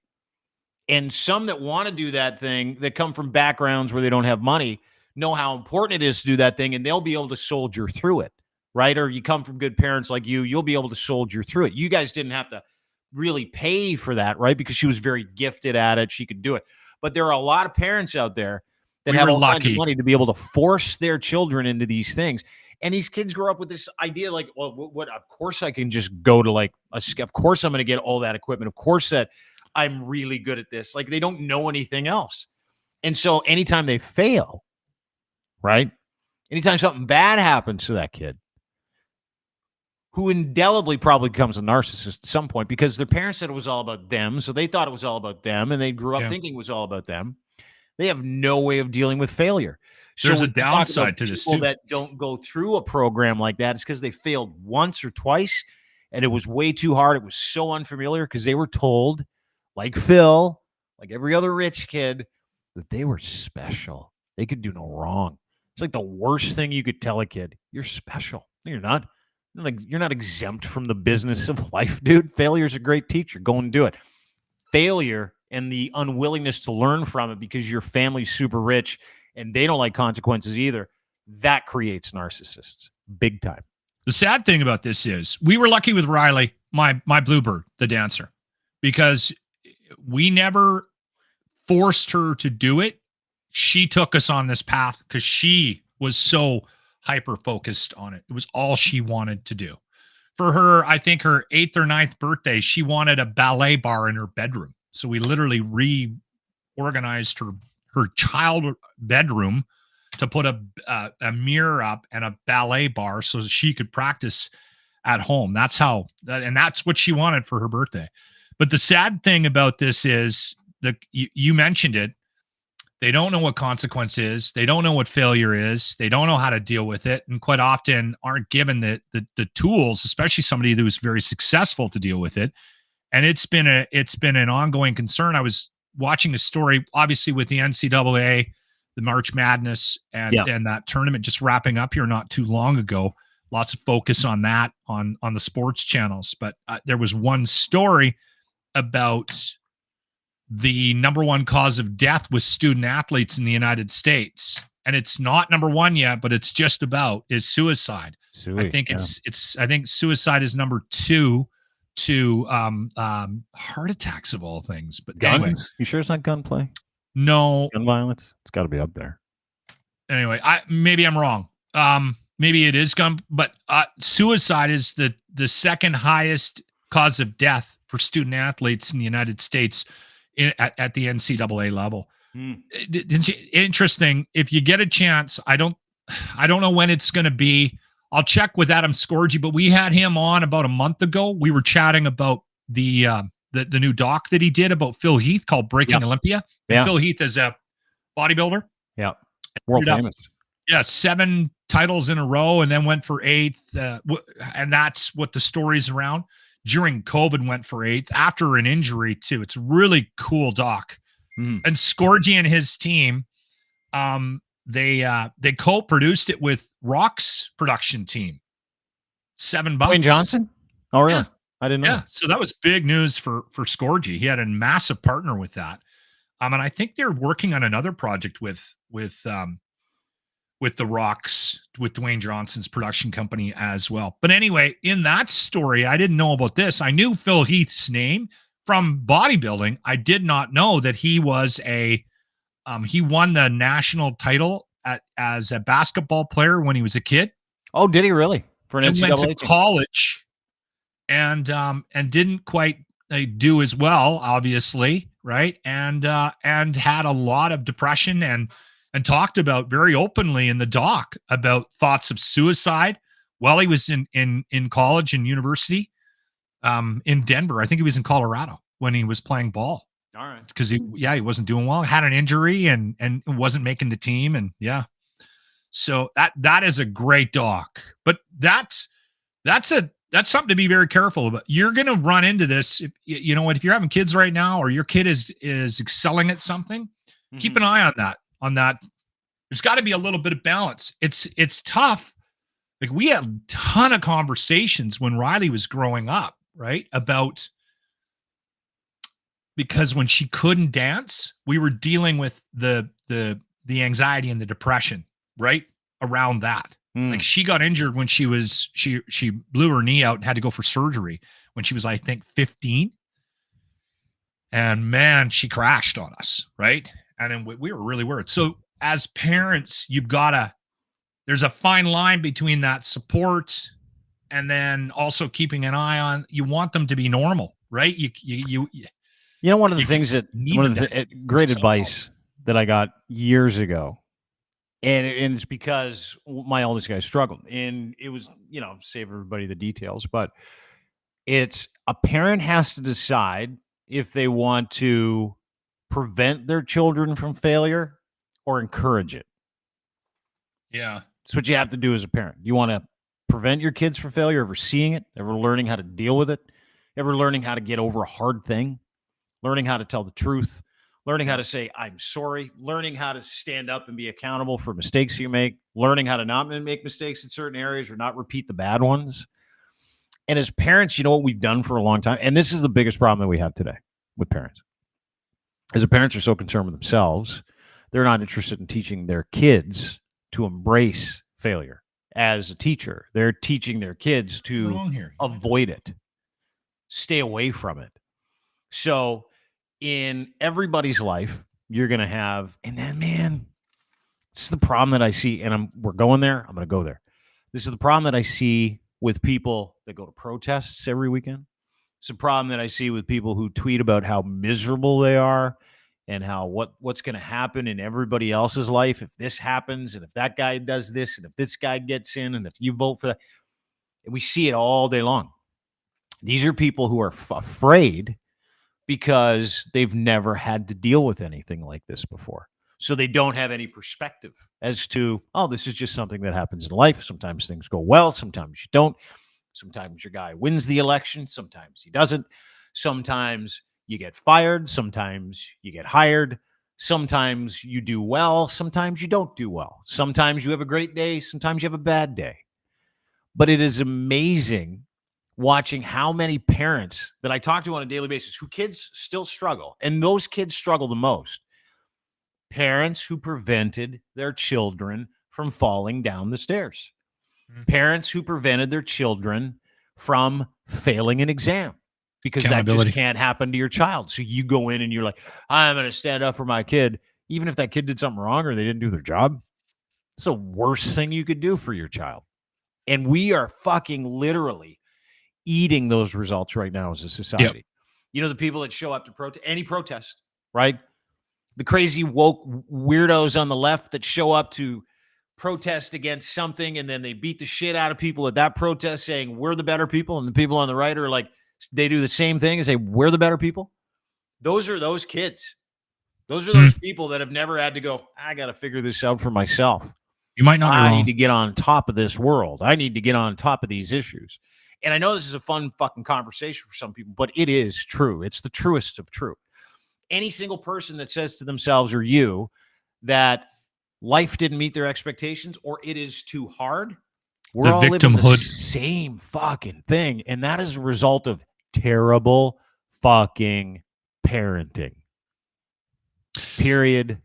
And some that want to do that thing that come from backgrounds where they don't have money know how important it is to do that thing, and they'll be able to soldier through it, right? Or you come from good parents like you'll be able to soldier through it. You guys didn't have to really pay for that, right? Because she was very gifted at it. She could do it. But there are a lot of parents out there that have all kinds of money to be able to force their children into these things. And these kids grow up with this idea what, of course I can just go to of course I'm going to get all that equipment. Of course that I'm really good at this. They don't know anything else. And so anytime they fail, right? Anytime something bad happens to that kid, who indelibly probably becomes a narcissist at some point because their parents said it was all about them, so they thought it was all about them, and they grew up thinking it was all about them. They have no way of dealing with failure. There's a downside to this, too. People that don't go through a program like that is because they failed once or twice, and it was way too hard. It was so unfamiliar because they were told, like Phil, like every other rich kid, that they were special. They could do no wrong. It's the worst thing you could tell a kid. You're special. No, you're not. You're not exempt from the business of life, dude. Failure's a great teacher. Go and do it. Failure and the unwillingness to learn from it because your family's super rich and they don't like consequences either, that creates narcissists big time. The sad thing about this is we were lucky with Riley, my bluebird, the dancer, because we never forced her to do it. She took us on this path because she was so hyper-focused on it. It was all she wanted to do. For her, I think her 8th or 9th birthday, she wanted a ballet bar in her bedroom. So we literally reorganized her child bedroom to put a mirror up and a ballet bar so that she could practice at home. That's what she wanted for her birthday. But the sad thing about this is you mentioned it. They don't know what consequence is. They don't know what failure is. They don't know how to deal with it, and quite often aren't given the tools, especially somebody who's very successful, to deal with it. And it's been an ongoing concern. I was watching a story, obviously, with the NCAA, the March Madness, and that tournament just wrapping up here not too long ago. Lots of focus on that on the sports channels. But there was one story about the number one cause of death with student athletes in the United States. And it's not number one yet, but it's just about, is suicide. I think I think suicide is number 2 to heart attacks of all things. But guns? Anyway. You sure it's not gunplay? No. Gun violence? It's got to be up there. Anyway, maybe I'm wrong. Maybe it is gun, but suicide is the second highest cause of death for student athletes in the United States at the NCAA level. Interesting. If you get a chance, I don't know when it's going to be. I'll check with Adam Scorgi, but we had him on about a month ago. We were chatting about the new doc that he did about Phil Heath called Breaking Olympia. And Phil Heath is a bodybuilder. Yeah. World famous. Yeah. 7 titles in a row, and then went for 8th. And that's what the story's around. During COVID, went for 8th after an injury too. It's a really cool doc. And Scorgi and his team, they co-produced it with Rock's production team. $7. Dwayne Johnson? Oh, really? Yeah. I didn't know. Yeah. So that was big news for Scorgi. He had a massive partner with that. And I think they're working on another project with the Rocks, with Dwayne Johnson's production company as well. But anyway, in that story, I didn't know about this. I knew Phil Heath's name from bodybuilding. I did not know that he was he won the national title as a basketball player when he was a kid. Oh, did he really? For an NCAA went to college and didn't quite do as well, obviously, right? And had a lot of depression and talked about very openly in the doc about thoughts of suicide while he was in college and university in Denver. I think he was in Colorado when he was playing ball. All right. Because he wasn't doing well, had an injury and wasn't making the team. And so that is a great doc. But that's something to be very careful about. You're going to run into this. If you're having kids right now, or your kid is excelling at something, keep an eye on that. There's got to be a little bit of balance. It's tough. Like, we had a ton of conversations when Riley was growing up, right? Because when she couldn't dance, we were dealing with the anxiety and the depression, right? Around that. Like, she got injured when she blew her knee out and had to go for surgery when she was, I think, 15. And man, she crashed on us, right? And then we were really worried. So as parents, there's a fine line between that support and then also keeping an eye on, you want them to be normal, right? One of the things great advice that I got years ago, and it's because my oldest guy struggled, and it was, save everybody the details, but it's a parent has to decide if they want to prevent their children from failure or encourage it. Yeah. That's what you have to do as a parent. You want to prevent your kids from failure, ever seeing it, ever learning how to deal with it, ever learning how to get over a hard thing, learning how to tell the truth, learning how to say, I'm sorry, learning how to stand up and be accountable for mistakes you make, learning how to not make mistakes in certain areas or not repeat the bad ones. And as parents, you know what we've done for a long time? And this is the biggest problem that we have today with parents. As the parents are so concerned with themselves, they're not interested in teaching their kids to embrace failure. As a teacher, they're teaching their kids to avoid it, stay away from it. So in everybody's life, you're going to have, and then, man, this is the problem that I see, and we're going there. I'm going to go there. This is the problem that I see with people that go to protests every weekend. It's a problem that I see with people who tweet about how miserable they are and how what's going to happen in everybody else's life if this happens, and if that guy does this, and if this guy gets in, and if you vote for that. And we see it all day long. These are people who are afraid because they've never had to deal with anything like this before. So they don't have any perspective as to, oh, this is just something that happens in life. Sometimes things go well, sometimes you don't. Sometimes your guy wins the election, sometimes he doesn't. Sometimes you get fired, sometimes you get hired. Sometimes you do well, sometimes you don't do well. Sometimes you have a great day, sometimes you have a bad day. But it is amazing watching how many parents that I talk to on a daily basis who kids still struggle, and those kids struggle the most. Parents who prevented their children from falling down the stairs. Parents who prevented their children from failing an exam because that just can't happen to your child. So you go in and you're like, I'm going to stand up for my kid, even if that kid did something wrong or they didn't do their job. It's the worst thing you could do for your child. And we are fucking literally eating those results right now as a society. You know, the people that show up to any protest, right? The crazy woke weirdos on the left that show up to protest against something, and then they beat the shit out of people at that protest saying we're the better people, and the people on the right are like, they do the same thing and say we're the better people. Those are those kids. Those are those people that have never had to go, I got to figure this out for myself. You might not be wrong. I need to get on top of this world. I need to get on top of these issues. And I know this is a fun fucking conversation for some people, but it is true. It's the truest of true. Any single person that says to themselves or you that life didn't meet their expectations or it is too hard, we're all living the same fucking thing. And that is a result of terrible fucking parenting. Period.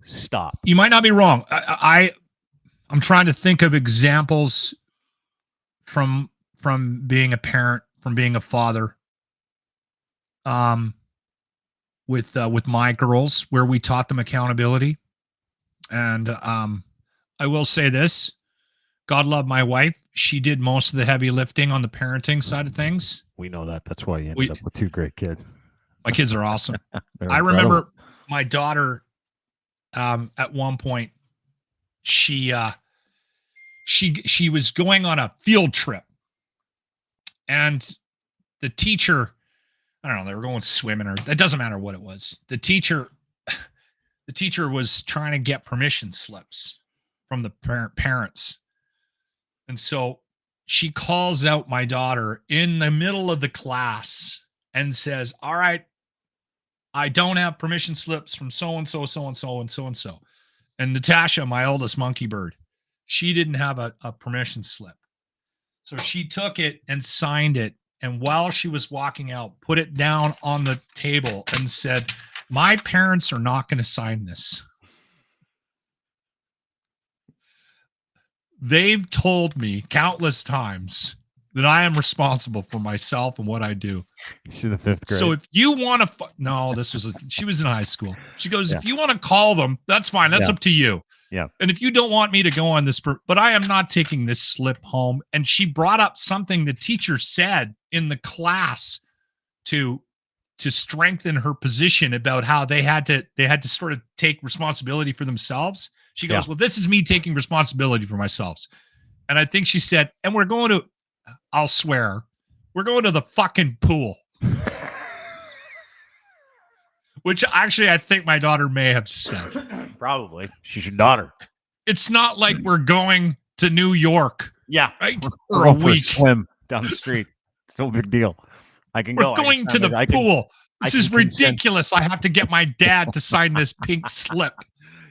Stop. You might not be wrong. I'm trying to think of examples from being a parent, from being a father, with my girls, where we taught them accountability. And I will say this, God love my wife. She did most of the heavy lifting on the parenting side of things. We know that. That's why you ended up with two great kids. My kids are awesome. I remember my daughter, at one point, she was going on a field trip, and the teacher, I don't know, they were going swimming, or it doesn't matter what it was. The teacher was trying to get permission slips from the parents. And so she calls out my daughter in the middle of the class and says, all right, I don't have permission slips from so-and-so, so-and-so, and so-and-so. And Natasha, my oldest monkey bird, she didn't have a permission slip. So she took it and signed it. And while she was walking out, put it down on the table and said, my parents are not going to sign this. They've told me countless times that I am responsible for myself and what I do. She's in the 5th grade. So if you want to, she was in high school. She goes, if you want to call them, that's fine. That's up to you. Yeah. And if you don't want me to go on this, but I am not taking this slip home. And she brought up something the teacher said in the class to strengthen her position about how they had to sort of take responsibility for themselves. She goes, well, this is me taking responsibility for myself. And I think she said, and we're going to, I'll swear, we're going to the fucking pool. Which actually I think my daughter may have said. Probably. She's your daughter. It's not like we're going to New York. Yeah. Right? For a week. Swim down the street. It's no big deal. I can go. We're going to the pool. This is ridiculous. I have to get my dad to sign this pink slip.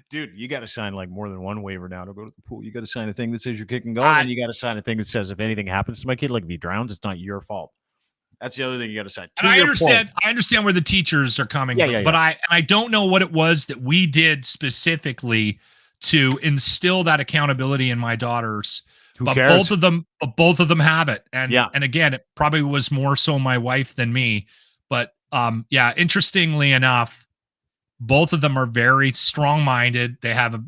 Dude, you got to sign like more than one waiver now to go to the pool. You got to sign a thing that says you're kicking goal, and you got to sign a thing that says if anything happens to my kid, like if he drowns, it's not your fault. That's the other thing you got to sign. And I understand where the teachers are coming from, but I don't know what it was that we did specifically to instill that accountability in my daughters. Who cares? Both of them have it. And again, it probably was more so my wife than me. But interestingly enough, both of them are very strong-minded. They have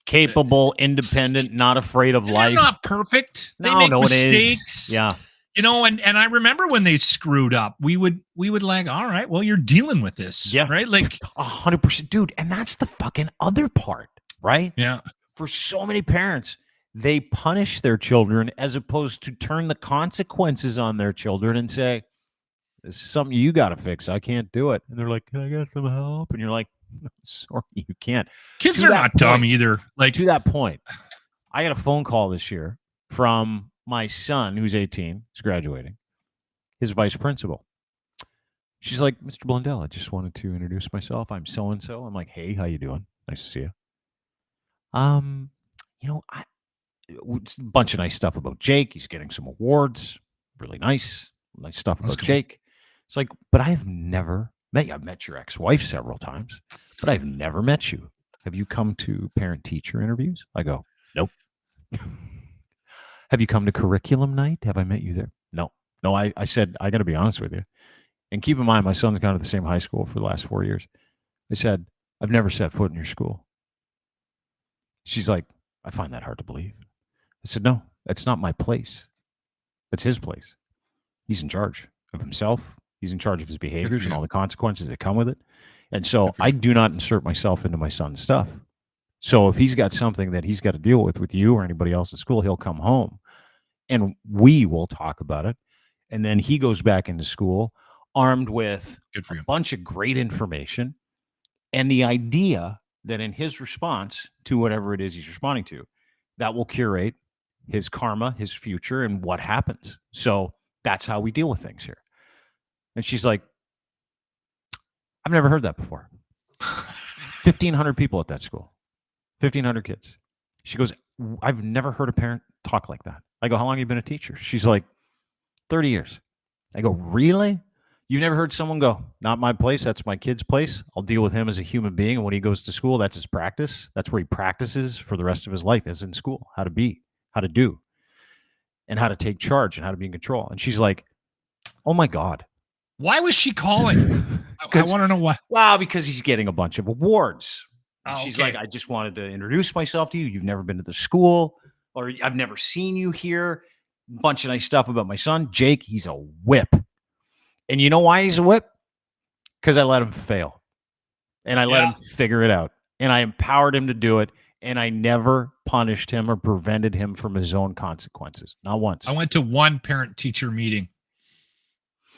capable, independent, not afraid of life. They're not perfect. They make mistakes. Yeah. And I remember when they screwed up, we would like, all right, well, you're dealing with this. Yeah. Right. Like 100%, dude. And that's the fucking other part, right? Yeah. For so many parents, they punish their children as opposed to turn the consequences on their children and say, this is something you got to fix. I can't do it. And they're like, can I get some help? And you're like, Sorry, you can't. Kids To are that not dumb point- either. Like, To that point, I got a phone call this year from my son, who's 18, he's graduating, his vice principal. She's like, Mr. Blundell, I just wanted to introduce myself. I'm so-and-so. I'm like, hey, how you doing? Nice to see you. It's a bunch of nice stuff about Jake. He's getting some awards. Really nice stuff That's about cool. Jake. It's like, but I've never met you. I've met your ex-wife several times, but I've never met you. Have you come to parent-teacher interviews? I go, nope. Have you come to curriculum night? Have I met you there? No. I said, I got to be honest with you. And keep in mind, my son's gone to the same high school for the last 4 years. I said, I've never set foot in your school. She's like, I find that hard to believe. I said, no, that's not my place. That's his place. He's in charge of himself. He's in charge of his behaviors and all the consequences that come with it. And so I do not insert myself into my son's stuff. So if he's got something that he's got to deal with you or anybody else at school, he'll come home and we will talk about it. And then he goes back into school armed with good for a you. bunch of great information and the idea that in his response to whatever it is he's responding to, that will curate his karma, his future, and what happens. So that's how we deal with things here. And she's like, I've never heard that before. 1,500 people at that school, 1,500 kids. She goes, I've never heard a parent talk like that. I go, how long have you been a teacher? She's like, 30 years. I go, really? You've never heard someone go, not my place, that's my kid's place. I'll deal with him as a human being. And when he goes to school, that's his practice. That's where he practices for the rest of his life, is in school, how to be, how to do, and how to take charge and how to be in control. And she's like, oh my God. Why was she calling? I want to know why. Well, because he's getting a bunch of awards. And Oh, she's okay. like, I just wanted to introduce myself to you. You've never been to the school, or I've never seen you here. Bunch of nice stuff about my son, Jake. He's a whip. And you know why he's a whip? Because I let him fail. And I let him figure it out. And I empowered him to do it. And I never punished him or prevented him from his own consequences. Not once. I went to one parent-teacher meeting,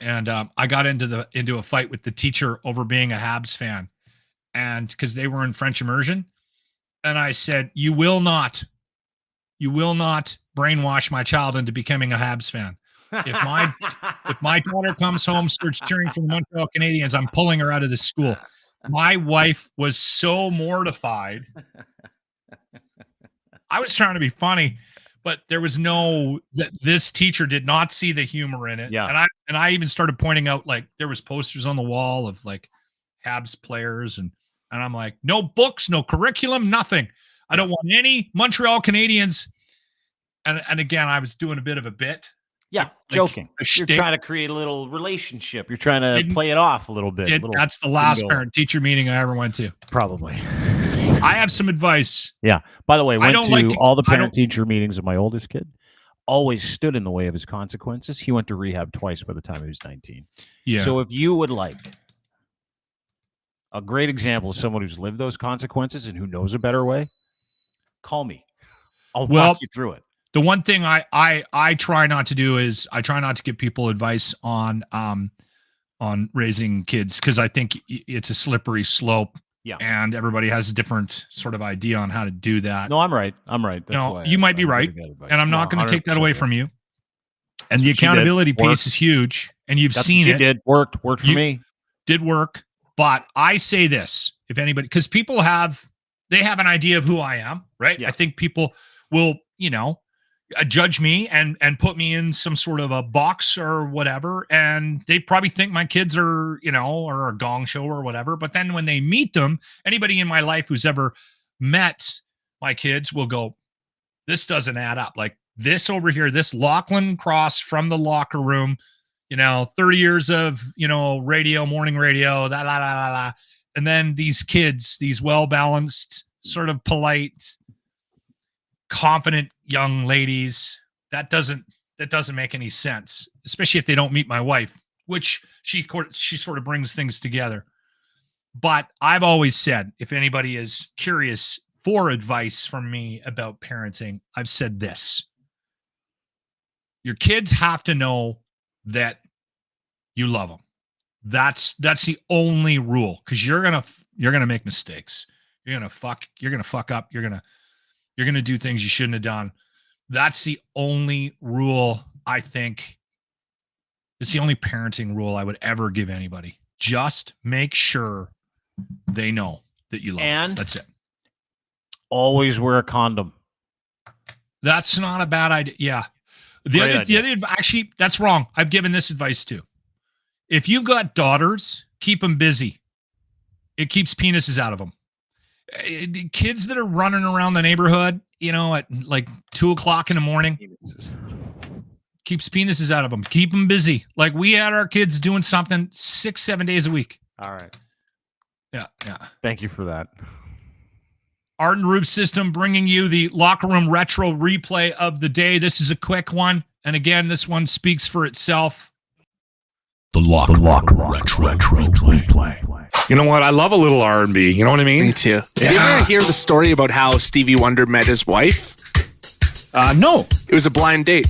and I got into a fight with the teacher over being a Habs fan, and because they were in French immersion, and I said, "You will not brainwash my child into becoming a Habs fan. If my daughter comes home, starts cheering for the Montreal Canadiens, I'm pulling her out of the school." My wife was so mortified. I was trying to be funny, but there was this teacher did not see the humor in it. Yeah. And I even started pointing out, like, there was posters on the wall of like Habs players, and I'm like, no books, no curriculum, nothing. I don't want any Montreal Canadiens. And again, I was doing a bit of a bit. Yeah, Like joking. a You're shtick. trying to create a little relationship. You're trying to play it off a little bit. That's the last bingo. parent-teacher meeting I ever went to. Probably. I have some advice. Yeah. By the way, went don't to like to- all the I don't- parent-teacher meetings of my oldest kid. Always stood in the way of his consequences. He went to rehab twice by the time he was 19. Yeah. So if you would like a great example of someone who's lived those consequences and who knows a better way, call me. I'll walk you through it. The one thing I try not to do is I try not to give people advice on raising kids, because I think it's a slippery slope. Yeah. And everybody has a different sort of idea on how to do that. No, I'm right. That's why you might be right, and I'm not going to take that away from you. And the accountability piece is huge, and you've seen it. Did worked for me. Did work, but I say this: if anybody, because people have an idea of who I am, right? Yeah. I think people will, judge me and put me in some sort of a box or whatever, and they probably think my kids are, or a gong show or whatever. But then when they meet them, anybody in my life who's ever met my kids will go, this doesn't add up. Like this over here, this Lochlin cross from the locker room, 30 years of, radio, morning radio, la la la la la. And then these kids, these well-balanced, sort of polite, confident young ladies, that doesn't make any sense, especially if they don't meet my wife, which she sort of brings things together. But I've always said, if anybody is curious for advice from me about parenting, I've said this: your kids have to know that you love them. That's the only rule, because you're gonna make mistakes. You're gonna fuck up. You're gonna do things you shouldn't have done. That's the only rule, I think. It's the only parenting rule I would ever give anybody. Just make sure they know that you love them. That's it. Always wear a condom. That's not a bad idea. Yeah. The other actually, that's wrong. I've given this advice too. If you've got daughters, keep them busy. It keeps penises out of them. Kids that are running around the neighborhood, at like 2:00 in the morning, keeps penises out of them. Keep them busy. Like we had our kids doing something 6-7 days a week. All right. Yeah. Thank you for that. Arden Roof System bringing you the Locker Room Retro replay of the day. This is a quick one. And again, this one speaks for itself. The Lock Retro replay. You know what? I love a little R&B. You know what I mean? Me too. Yeah. Did you ever hear the story about how Stevie Wonder met his wife? No. It was a blind date.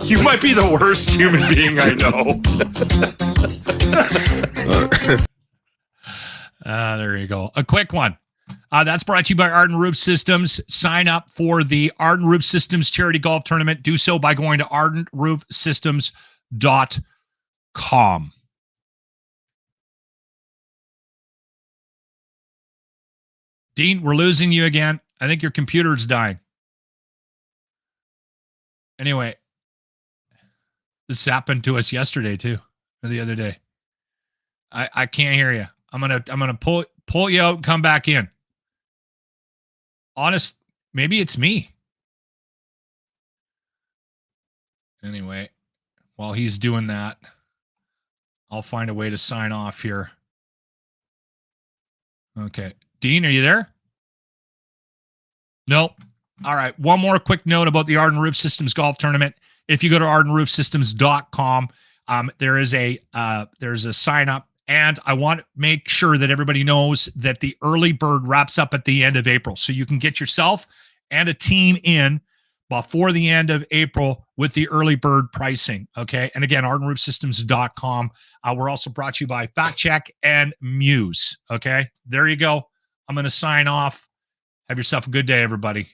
You might be the worst human being I know. There you go. A quick one. That's brought to you by Arden Roof Systems. Sign up for the Arden Roof Systems charity golf tournament. Do so by going to ardenroofsystems.com. Dean, we're losing you again. I think your computer's dying. Anyway, this happened to us yesterday too, or the other day. I can't hear you. I'm gonna pull you out and come back in. Honest, maybe it's me. Anyway, while he's doing that, I'll find a way to sign off here. Okay. Dean, are you there? Nope. All right. One more quick note about the Arden Roof Systems Golf Tournament. If you go to ardenroofsystems.com, there's a sign up, and I want to make sure that everybody knows that the early bird wraps up at the end of April. So you can get yourself and a team in before the end of April with the early bird pricing. Okay. And again, ardenroofsystems.com. We're also brought to you by Fact Check and Muse. Okay. There you go. I'm going to sign off. Have yourself a good day, everybody.